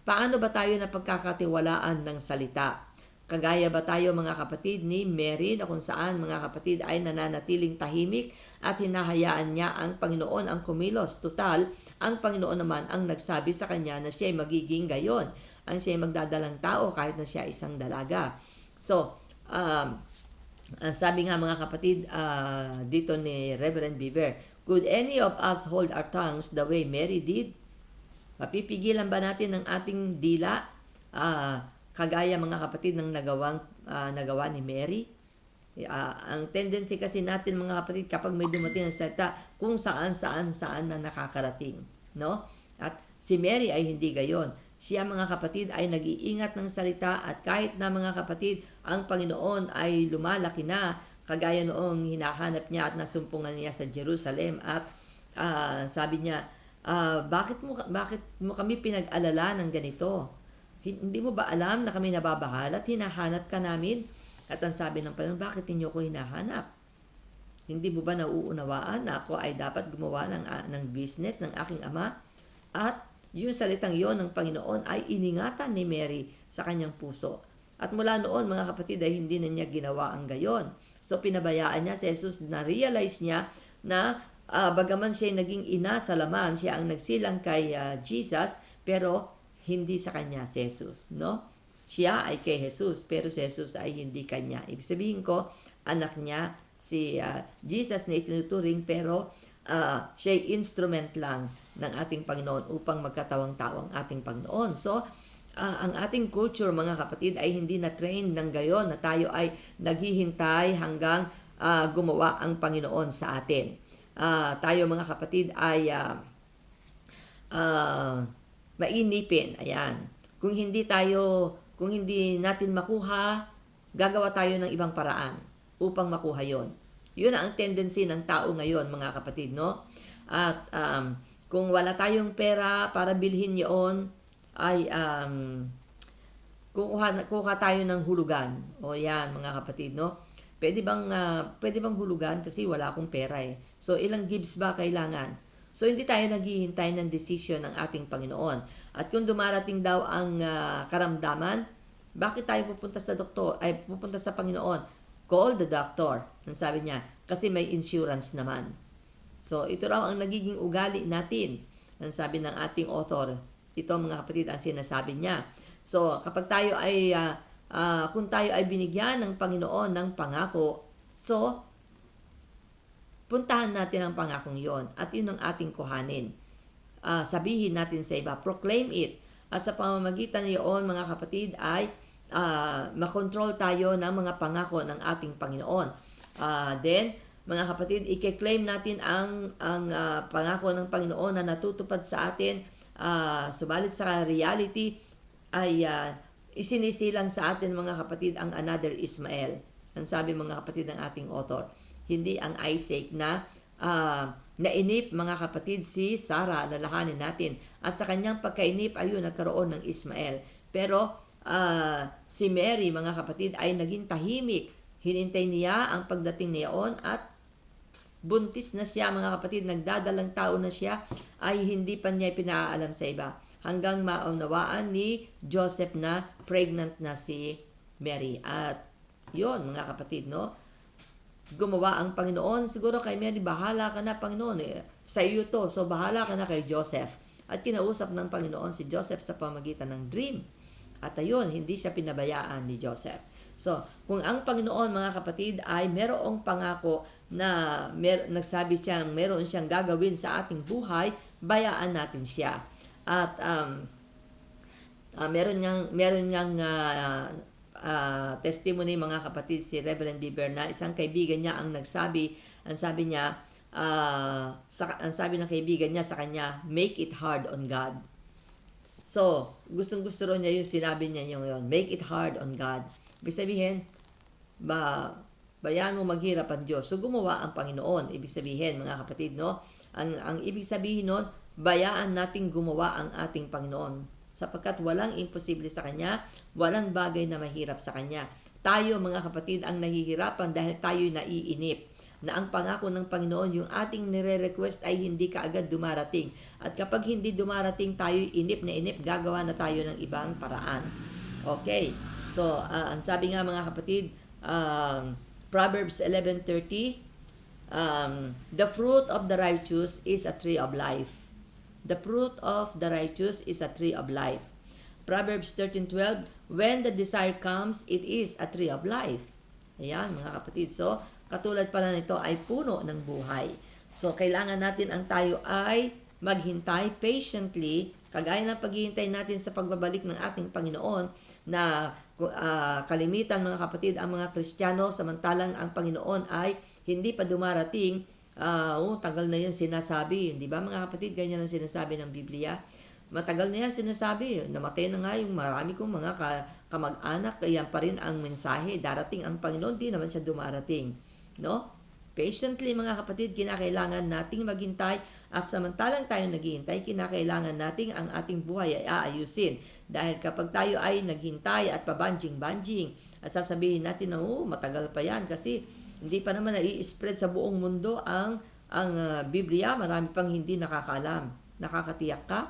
paano ba tayo na pagkakatiwalaan ng salita? Kagaya ba tayo, mga kapatid, ni Mary, na kung saan, mga kapatid, ay nananatiling tahimik at hinahayaan niya ang Panginoon ang kumilos? Total, ang Panginoon naman ang nagsabi sa kanya na siya ay magiging gayon. Ang siya ay magdadalang tao kahit na siya isang dalaga. So, sabi nga, mga kapatid, dito ni Reverend Beaver, "Could any of us hold our tongues the way Mary did?" Mapipigilan ba natin ang ating dila? Kagaya, mga kapatid, ng nagawa ni Mary? Ang tendency kasi natin, mga kapatid, kapag may dumating ang salita, kung saan na nakakarating, no? At si Mary ay hindi gayon. Siya, mga kapatid, ay nag-iingat ng salita, at kahit na, mga kapatid, ang Panginoon ay lumalaki na, kagaya noong hinahanap niya at nasumpungan niya sa Jerusalem, at sabi niya, bakit mo kami pinag-alala ng ganito? Hindi mo ba alam na kami nababahala at hinahanap ka namin? At ang sabi ng Panginoon, bakit ninyo ko hinahanap? Hindi mo ba nauunawaan na ako ay dapat gumawa ng business ng aking ama? At yung salitang yon ng Panginoon ay iningatan ni Mary sa kanyang puso. At mula noon, mga kapatid, ay hindi na niya ginawa ang gayon. So pinabayaan niya si Jesus, na-realize niya na bagaman siya naging ina sa laman, siya ang nagsilang kay Jesus, pero hindi sa kanya si Jesus, no? Siya ay kay Jesus, pero si Jesus ay hindi kanya. Ibig sabihin ko, anak niya si Jesus na itinuturing, pero siya ay instrument lang ng ating Panginoon upang magkatawang-tao ang ating Panginoon. So, ang ating culture, mga kapatid, ay hindi na-train ng gayon na tayo ay naghihintay hanggang gumawa ang Panginoon sa atin. Tayo, mga kapatid, ay mainipin. Ayan. Kung hindi natin makuha, gagawa tayo ng ibang paraan upang makuha yon. Yun ang tendency ng tao ngayon, mga kapatid, no? At kung wala tayong pera para bilhin yon, ay kuha tayo ng hulugan. O yan, mga kapatid, no? Pwede bang hulugan kasi wala akong pera eh. So ilang gifts ba kailangan? So hindi tayo naghihintay ng desisyon ng ating Panginoon. At kung dumarating daw ang karamdaman, bakit tayo pupunta sa doktor, ay pupunta sa Panginoon? Call the doctor. Ang sabi niya, kasi may insurance naman. So ito raw ang nagiging ugali natin. Ang sabi ng ating author. Ito mga kapatid ang sinasabi niya. So kapag tayo ay kung tayo ay binigyan ng Panginoon ng pangako, so puntahan natin ang pangakong yon at yun ang ating kuhanin. Sabihin natin sa iba, proclaim it. At sa pamamagitan niyon mga kapatid ay makontrol tayo ng mga pangako ng ating Panginoon. Then mga kapatid, i-claim natin ang pangako ng Panginoon na natutupad sa atin, subalit sa reality ay isinisilang sa atin mga kapatid ang another Ismael. Ang sabi mga kapatid ng ating author, hindi ang Isaac na nainip mga kapatid si Sarah, lalahanin natin. At sa kanyang pagkainip ayun nagkaroon ng Ismael. Pero si Mary mga kapatid ay naging tahimik. Hinintay niya ang pagdating niyaon at buntis na siya mga kapatid, nagdadalang tao na siya, ay hindi pa niya pinaalam sa iba. Hanggang maunawaan ni Joseph na pregnant na si Mary. At yon mga kapatid, no? Gumawa ang Panginoon. Siguro kay Mary, bahala ka na Panginoon. Sa iyo to, so bahala ka na kay Joseph. At kinausap ng Panginoon si Joseph sa pamagitan ng dream. At ayun, hindi siya pinabayaan ni Joseph. So, kung ang Panginoon mga kapatid ay merong pangako na nagsabi siyang meron siyang gagawin sa ating buhay, bayaan natin siya. At meron niyang testimony mga kapatid si Reverend Bieber na isang kaibigan niya ang nagsabi, ang sabi ng kaibigan niya sa kanya, make it hard on God. So, gustong-gusto rin niya yung sinabi niya yun, make it hard on God. Ibig sabihin, bayaan mo maghirap ang Diyos. So, gumawa ang Panginoon. Ibig sabihin, mga kapatid, no? Ang ibig sabihin nun, bayaan nating gumawa ang ating Panginoon. Sapagkat walang imposible sa Kanya, walang bagay na mahirap sa Kanya. Tayo, mga kapatid, ang nahihirapan dahil tayo'y naiinip na ang pangako ng Panginoon, yung ating nire-request ay hindi kaagad dumarating. At kapag hindi dumarating, tayo'y inip na inip, gagawa na tayo ng ibang paraan. Okay. So, ang sabi nga mga kapatid, Proverbs 11:30, the fruit of the righteous is a tree of life. The fruit of the righteous is a tree of life. Proverbs 13:12, when the desire comes, it is a tree of life. Ayan mga kapatid. So, katulad pala nito ay puno ng buhay. So, kailangan natin ang tayo ay maghintay patiently, kagaya ng paghihintay natin sa pagbabalik ng ating Panginoon na kalimitan mga kapatid ang mga Kristiyano samantalang ang Panginoon ay hindi pa dumarating. Tagal na yan sinasabi, di ba mga kapatid, ganyan ang sinasabi ng Biblia. Matagal na yan sinasabi, namatay na nga yung marami kong mga kamag-anak, kaya pa rin ang mensahe, darating ang Panginoon, di naman siya dumarating. No? Patiently mga kapatid, kinakailangan nating maghintay at samantalang tayo naghihintay, kinakailangan nating ang ating buhay ay aayusin. Dahil kapag tayo ay naghintay at pabanjing-banjing at sasabihin natin na matagal pa yan kasi hindi pa naman nai-spread sa buong mundo ang Biblia, marami pang hindi nakakaalam. Nakakatiyak ka?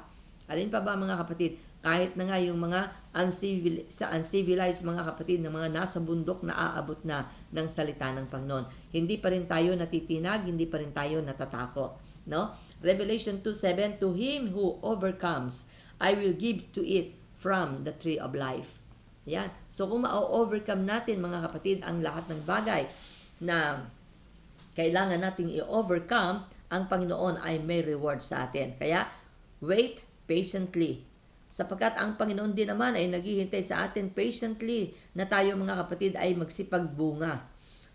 Alin pa ba mga kapatid? Kahit na nga yung mga uncivilized mga kapatid ng mga nasa bundok na aabot na ng salita ng Panginoon. Hindi pa rin tayo natitinag, hindi pa rin tayo natatakot. No? Revelation 2:7, to him who overcomes, I will give to it from the tree of life. Yan. So kung ma-overcome natin mga kapatid ang lahat ng bagay na kailangan nating i-overcome, ang Panginoon ay may reward sa atin. Kaya wait patiently. Sapagkat ang Panginoon din naman ay naghihintay sa atin patiently na tayo mga kapatid ay magsipagbunga.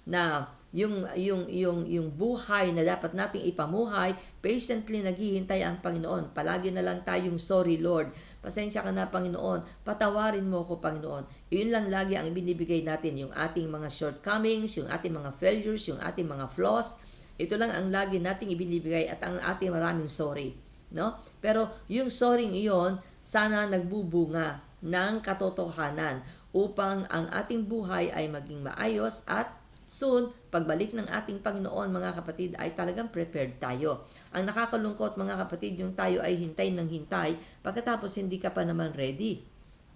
Na yung buhay na dapat nating ipamuhay, patiently naghihintay ang Panginoon. Palagi na lang tayong sorry Lord. Pasensya ka na Panginoon. Patawarin mo ako Panginoon. Yun lang lagi ang binibigay natin. Yung ating mga shortcomings, yung ating mga failures, yung ating mga flaws. Ito lang ang lagi nating ibinibigay at ang ating maraming sorry. No? Pero yung sorry iyon, sana nagbubunga ng katotohanan upang ang ating buhay ay maging maayos at soon, pagbalik ng ating Panginoon, mga kapatid, ay talagang prepared tayo. Ang nakakalungkot, mga kapatid, yung tayo ay hintay ng hintay, pagkatapos hindi ka pa naman ready.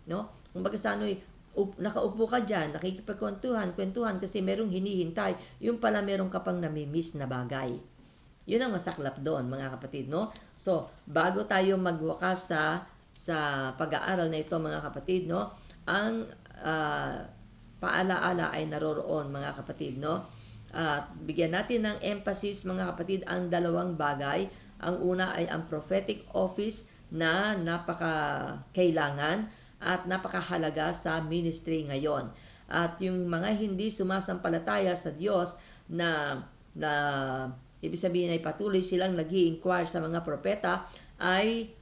No? Kung baga sa ano, nakaupo ka dyan, kwentuhan kasi merong hinihintay, yung pala merong ka pang namimiss na bagay. Yun ang masaklap doon, mga kapatid, no? So, bago tayo magwakas sa pag-aaral na ito, mga kapatid, no? Ang paalaala ay naroroon, mga kapatid, no? Bigyan natin ng emphasis, mga kapatid, ang dalawang bagay. Ang una ay ang prophetic office na napakakailangan at napakahalaga sa ministry ngayon. At yung mga hindi sumasampalataya sa Diyos na ibig sabihin ay patuloy silang nag-i-inquire sa mga propeta, ay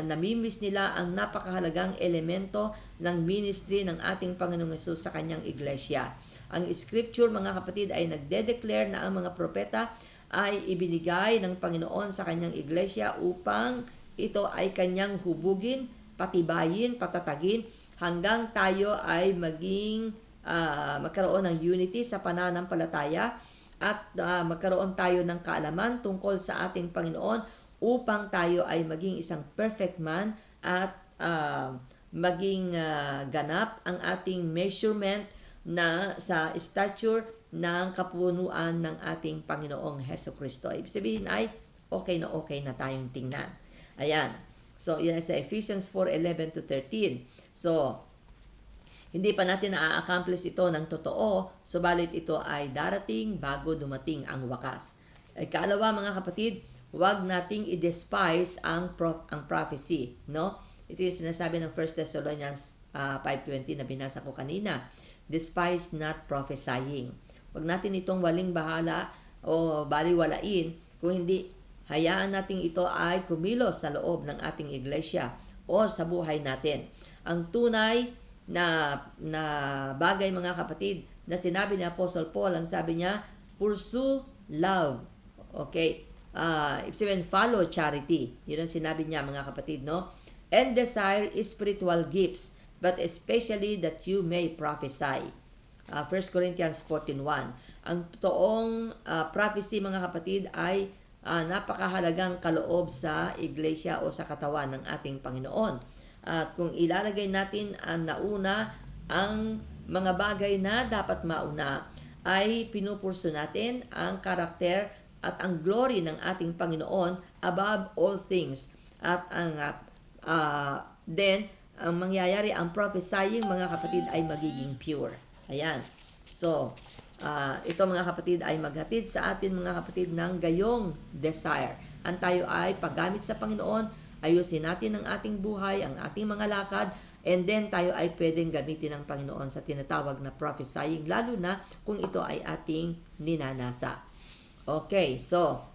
namimiss nila ang napakahalagang elemento ng ministry ng ating Panginoong Hesus sa kanyang iglesia. Ang scripture, mga kapatid, ay nagde-declare na ang mga propeta ay ibinigay ng Panginoon sa kanyang iglesia upang ito ay kanyang hubugin, patibayin, patatagin hanggang tayo ay magkaroon ng unity sa pananampalataya at magkaroon tayo ng kaalaman tungkol sa ating Panginoon upang tayo ay maging isang perfect man at maging ganap ang ating measurement na sa stature ng kapunuan ng ating Panginoong Hesukristo. Ibig sabihin ay okay na tayong tingnan. Ayan. So, yan sa Ephesians 4:11-13. So, hindi pa natin na-accomplish ito ng totoo, subalit ito ay darating bago dumating ang wakas. Ikalawa, mga kapatid, huwag nating i-despise ang prophecy, no? Ito yung sinasabi ng 1 Thessalonians 5:20 na binasa ko kanina. Despise not prophesying. Huwag natin itong waling bahala o baliwalain, kung hindi hayaan natin ito ay kumilos sa loob ng ating iglesia o sa buhay natin. Ang tunay na bagay, mga kapatid, na sinabi ni Apostle Paul, ang sabi niya, pursue love. Okay? Ibig sabihin, follow charity. Yun ang sinabi niya, mga kapatid, no? And desire spiritual gifts, but especially that you may prophesy. 1 Corinthians 14:1. Ang totoong prophecy, mga kapatid, ay napakahalagang kaloob sa iglesia o sa katawan ng ating Panginoon. At kung ilalagay natin ang nauna, ang mga bagay na dapat mauna, ay pinupurso natin ang karakter at ang glory ng ating Panginoon above all things. At then, ang mangyayari, ang prophesying, mga kapatid, ay magiging pure. Ayan. So, ito, mga kapatid, ay maghatid sa atin, mga kapatid, ng gayong desire. Ang tayo ay paggamit sa Panginoon, ayusin natin ang ating buhay, ang ating mga lakad, and then tayo ay pwedeng gamitin ng Panginoon sa tinatawag na prophesying, lalo na kung ito ay ating ninanasa. Okay, so,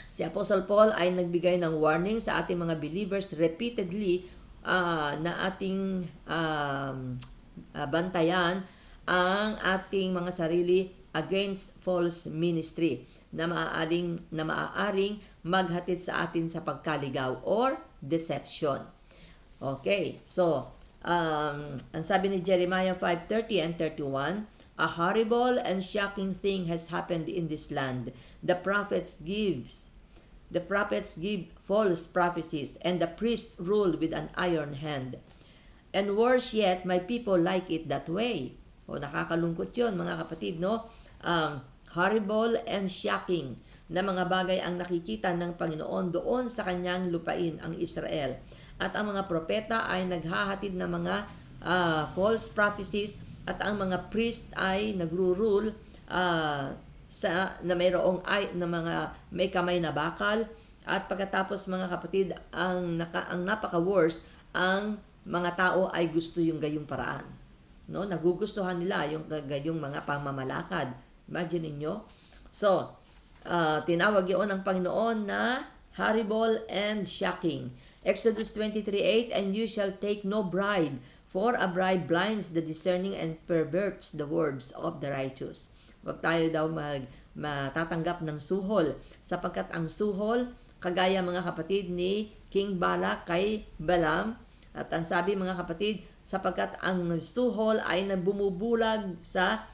si Apostle Paul ay nagbigay ng warning sa ating mga believers repeatedly na ating bantayan ang ating mga sarili against false ministry na maaaring maghatid sa atin sa pagkaligaw or deception. Okay, so ang sabi ni Jeremiah 5:30 and 31, a horrible and shocking thing has happened in this land. The prophets give false prophecies, and the priests rule with an iron hand. And worse yet, my people like it that way. O, nakakalungkot yun, mga kapatid, no? Horrible and shocking na mga bagay ang nakikita ng Panginoon doon sa kanyang lupain, ang Israel. At ang mga propeta ay naghahatid ng mga false prophecies, at ang mga priest ay nagro-rule na mayroong na mga may kamay na bakal. At pagkatapos, mga kapatid, ang napaka-worse, ang mga tao ay gusto yung gayong paraan. No? Nagugustuhan nila yung gayong mga pamamalakad. Imagine niyo. So, tinawag yun ng Panginoon na horrible and shocking. Exodus 23:8, and you shall take no bribe, for a bribe blinds the discerning and perverts the words of the righteous. Huwag tayo daw matatanggap ng suhol, sapagkat ang suhol, kagaya, mga kapatid, ni King Balak kay Balaam. At ang sabi, mga kapatid, sapagkat ang suhol ay bumubulag sa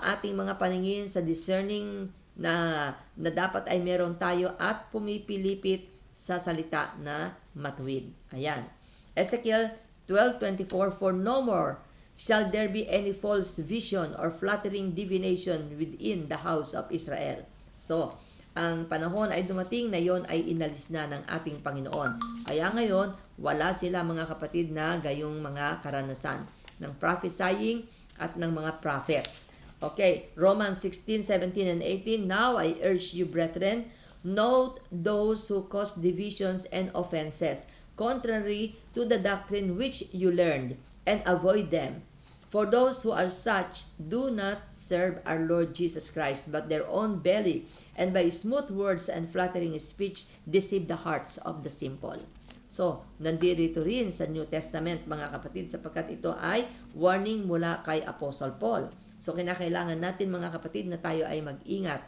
ating mga paningin sa discerning na dapat ay meron tayo at pumipilipit sa salita na matuwid. Ayan. Ezekiel 12:24, For no more shall there be any false vision or flattering divination within the house of Israel. So, ang panahon ay dumating na yon ay inalis na ng ating Panginoon. Kaya ngayon, wala sila mga kapatid na gayong mga karanasan ng prophesying at ng mga prophets. Okay, Romans 16:17 and 18, Now I urge you, brethren, note those who cause divisions and offenses, contrary to the doctrine which you learned, and avoid them. For those who are such do not serve our Lord Jesus Christ, but their own belly, and by smooth words and flattering speech deceive the hearts of the simple. So, nandito rin sa New Testament, mga kapatid, sapagkat ito ay warning mula kay Apostle Paul. So, kinakailangan natin, mga kapatid, na tayo ay mag-ingat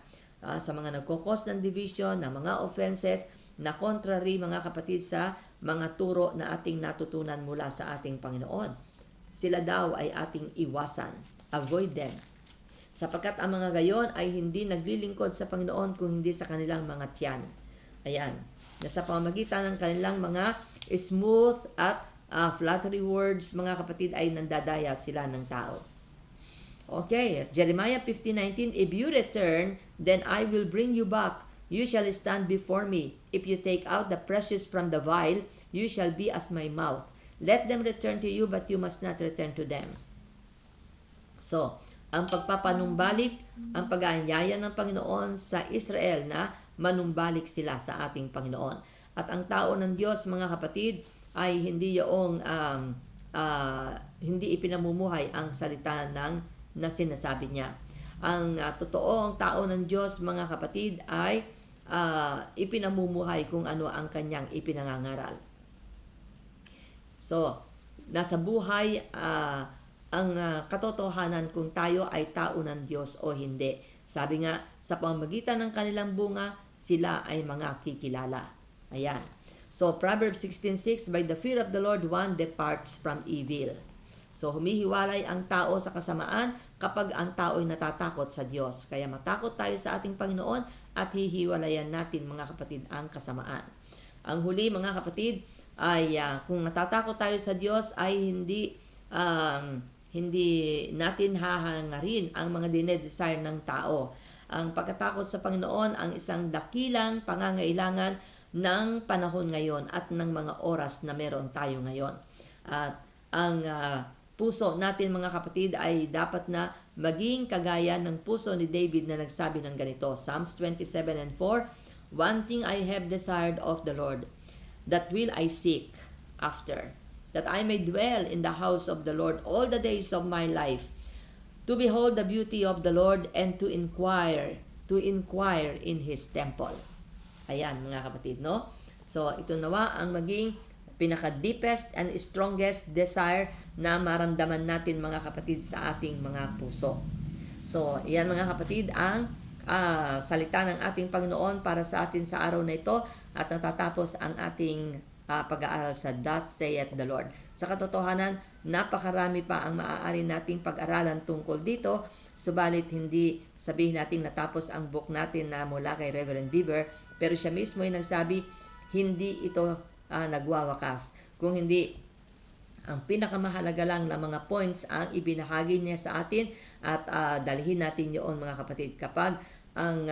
sa mga nagkukos ng division, na mga offenses, na contrary, mga kapatid, sa mga turo na ating natutunan mula sa ating Panginoon. Sila daw ay ating iwasan. Avoid them. Sapagkat ang mga gayon ay hindi naglilingkod sa Panginoon kung hindi sa kanilang mga tiyan. Ayan. Na sa pamamagitan ng kanilang mga smooth at flattery words, mga kapatid, ay nandadaya sila ng tao. Okay, Jeremiah 15:19, If you return, then I will bring you back. You shall stand before me. If you take out the precious from the vial, you shall be as my mouth. Let them return to you, but you must not return to them. So, ang pagpapanumbalik, ang pag-aanyaya ng Panginoon sa Israel na manumbalik sila sa ating Panginoon. At ang tao ng Diyos, mga kapatid, ay hindi hindi ipinamumuhay ang salita na sinasabi niya. Ang totoong tao ng Diyos, mga kapatid, ay ipinamumuhay kung ano ang kanyang ipinangangaral. So, nasa buhay ang katotohanan kung tayo ay tao ng Diyos o hindi. Sabi nga, sa pamamagitan ng kanilang bunga, sila ay mga kikilala. Ayan. So, Proverbs 16:6, By the fear of the Lord, one departs from evil. So, humihiwalay ang tao sa kasamaan kapag ang tao ay natatakot sa Diyos. Kaya matakot tayo sa ating Panginoon at hihiwalayan natin, mga kapatid, ang kasamaan. Ang huli, mga kapatid, ay kung natatakot tayo sa Diyos ay hindi natin hahangarin ang mga dinedesire ng tao. Ang pagkatakot sa Panginoon ang isang dakilang pangangailangan ng panahon ngayon at ng mga oras na meron tayo ngayon. At ang puso natin, mga kapatid, ay dapat na maging kagaya ng puso ni David na nagsabi ng ganito. Psalms 27:4, One thing I have desired of the Lord, that will I seek after, that I may dwell in the house of the Lord all the days of my life, to behold the beauty of the Lord and to inquire in His temple. Ayan, mga kapatid, no? So, ito nawa ang maging pinaka-deepest and strongest desire na maramdaman natin, mga kapatid, sa ating mga puso. So, yan, mga kapatid, ang salita ng ating Panginoon para sa atin sa araw na ito, at natatapos ang ating pag-aaral sa Thus saith the Lord. Sa katotohanan, napakarami pa ang maaari nating pag-aralan tungkol dito, subalit hindi sabihin natin natapos ang book natin na mula kay Reverend Bieber, pero siya mismo ay nagsabi, hindi ito nagwawakas. Kung hindi, ang pinakamahalaga lang na mga points ang ibinahagi niya sa atin at dalhin natin yun, mga kapatid. Kapag ang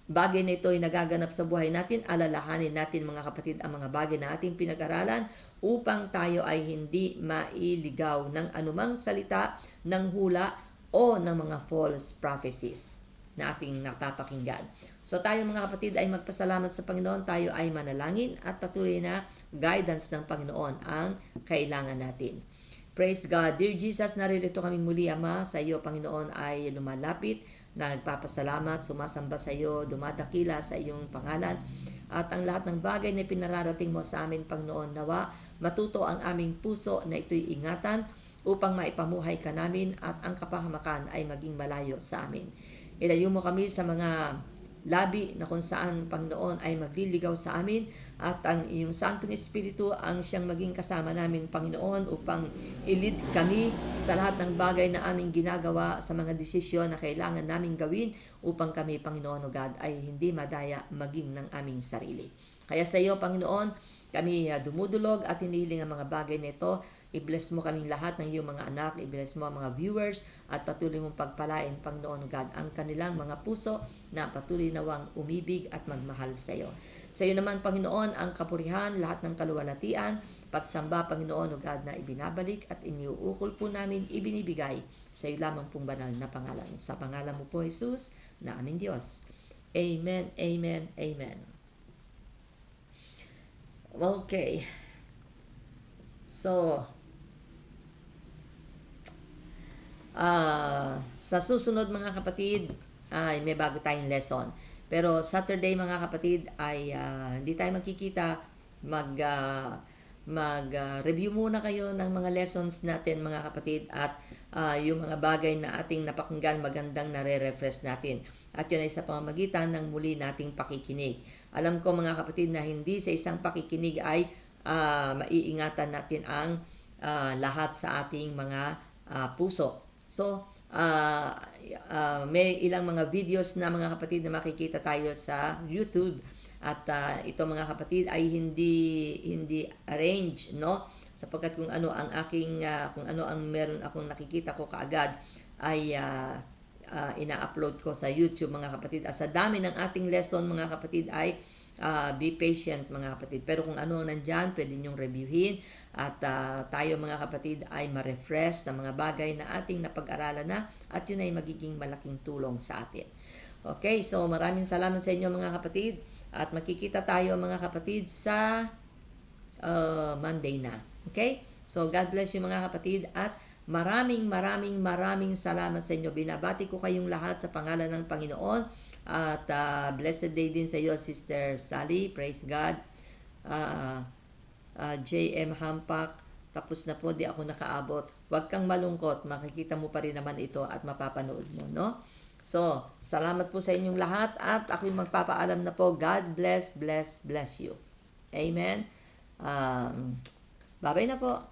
bagay na ito ay nagaganap sa buhay natin, alalahanin natin, mga kapatid, ang mga bagay na ating pinag-aralan upang tayo ay hindi mailigaw ng anumang salita, ng hula o ng mga false prophecies na ating napapakinggan. So tayo, mga kapatid, ay magpasalamat sa Panginoon, tayo ay manalangin at patuloy na guidance ng Panginoon ang kailangan natin. Praise God. Dear Jesus, naririto kami muli, Ama, sa iyo, Panginoon, ay lumalapit, nagpapasalamat, sumasamba sa iyo, dumadakila sa iyong pangalan, at ang lahat ng bagay na pinararating mo sa amin, Panginoon, nawa matuto ang aming puso na ito'y ingatan upang maipamuhay ka namin at ang kapahamakan ay maging malayo sa amin. Ilayo mo kami sa mga labi na kung saan, Panginoon, ay magliligaw sa amin at ang iyong Santong Espiritu ang siyang maging kasama namin, Panginoon, upang ilid kami sa lahat ng bagay na aming ginagawa, sa mga desisyon na kailangan naming gawin upang kami, Panginoon o God, ay hindi madaya maging ng aming sarili. Kaya sa iyo, Panginoon, kami dumudulog at hinihiling ang mga bagay na ito. I-bless mo kaming lahat ng iyong mga anak, i-bless mo ang mga viewers at patuloy mong pagpalain, Panginoon God, ang kanilang mga puso na patuloy nawang umibig at magmahal sa iyo. Sa iyo naman, Panginoon, ang kapurihan, lahat ng kaluwalhatian, pagsamba, Panginoon God, na ibinabalik at iniuukol po namin, ibinibigay sa iyo lamang pong banal na pangalan. Sa pangalan mo po, Jesus, na aming Diyos. Amen, amen, amen. Okay. So, sa susunod mga kapatid, ay may bago tayong lesson. Pero Saturday mga kapatid ay hindi tayo magkikita. Mag-review muna kayo ng mga lessons natin mga kapatid at yung mga bagay na ating napakinggan, magandang nare-refresh natin. At yun ay sa pamamagitan ng muli nating pakikinig. Alam ko mga kapatid na hindi sa isang pakikinig ay maiingatan natin ang lahat sa ating mga puso. So, may ilang mga videos na mga kapatid na makikita tayo sa YouTube at ito mga kapatid ay hindi arrange, no? Sapagkat kung ano ang meron akong nakikita ko kaagad ay ina-upload ko sa YouTube mga kapatid. Sa dami ng ating lesson mga kapatid ay be patient mga kapatid. Pero kung ano ang nandyan, pwede nyong reviewin at tayo mga kapatid ay ma-refresh sa mga bagay na ating napag-aralan na at yun ay magiging malaking tulong sa atin. Okay, so maraming salamat sa inyo mga kapatid at makikita tayo mga kapatid sa Monday na. Okay? So God bless you mga kapatid at maraming salamat sa inyo. Binabati ko kayong lahat sa pangalan ng Panginoon. At blessed day din sa iyo, Sister Sally. Praise God. JM Hampak, tapos na po, di ako nakaabot. Huwag kang malungkot, makikita mo pa rin naman ito at mapapanood mo, no? So, salamat po sa inyong lahat at ako'y magpapaalam na po. God bless you. Amen. Bye-bye na po.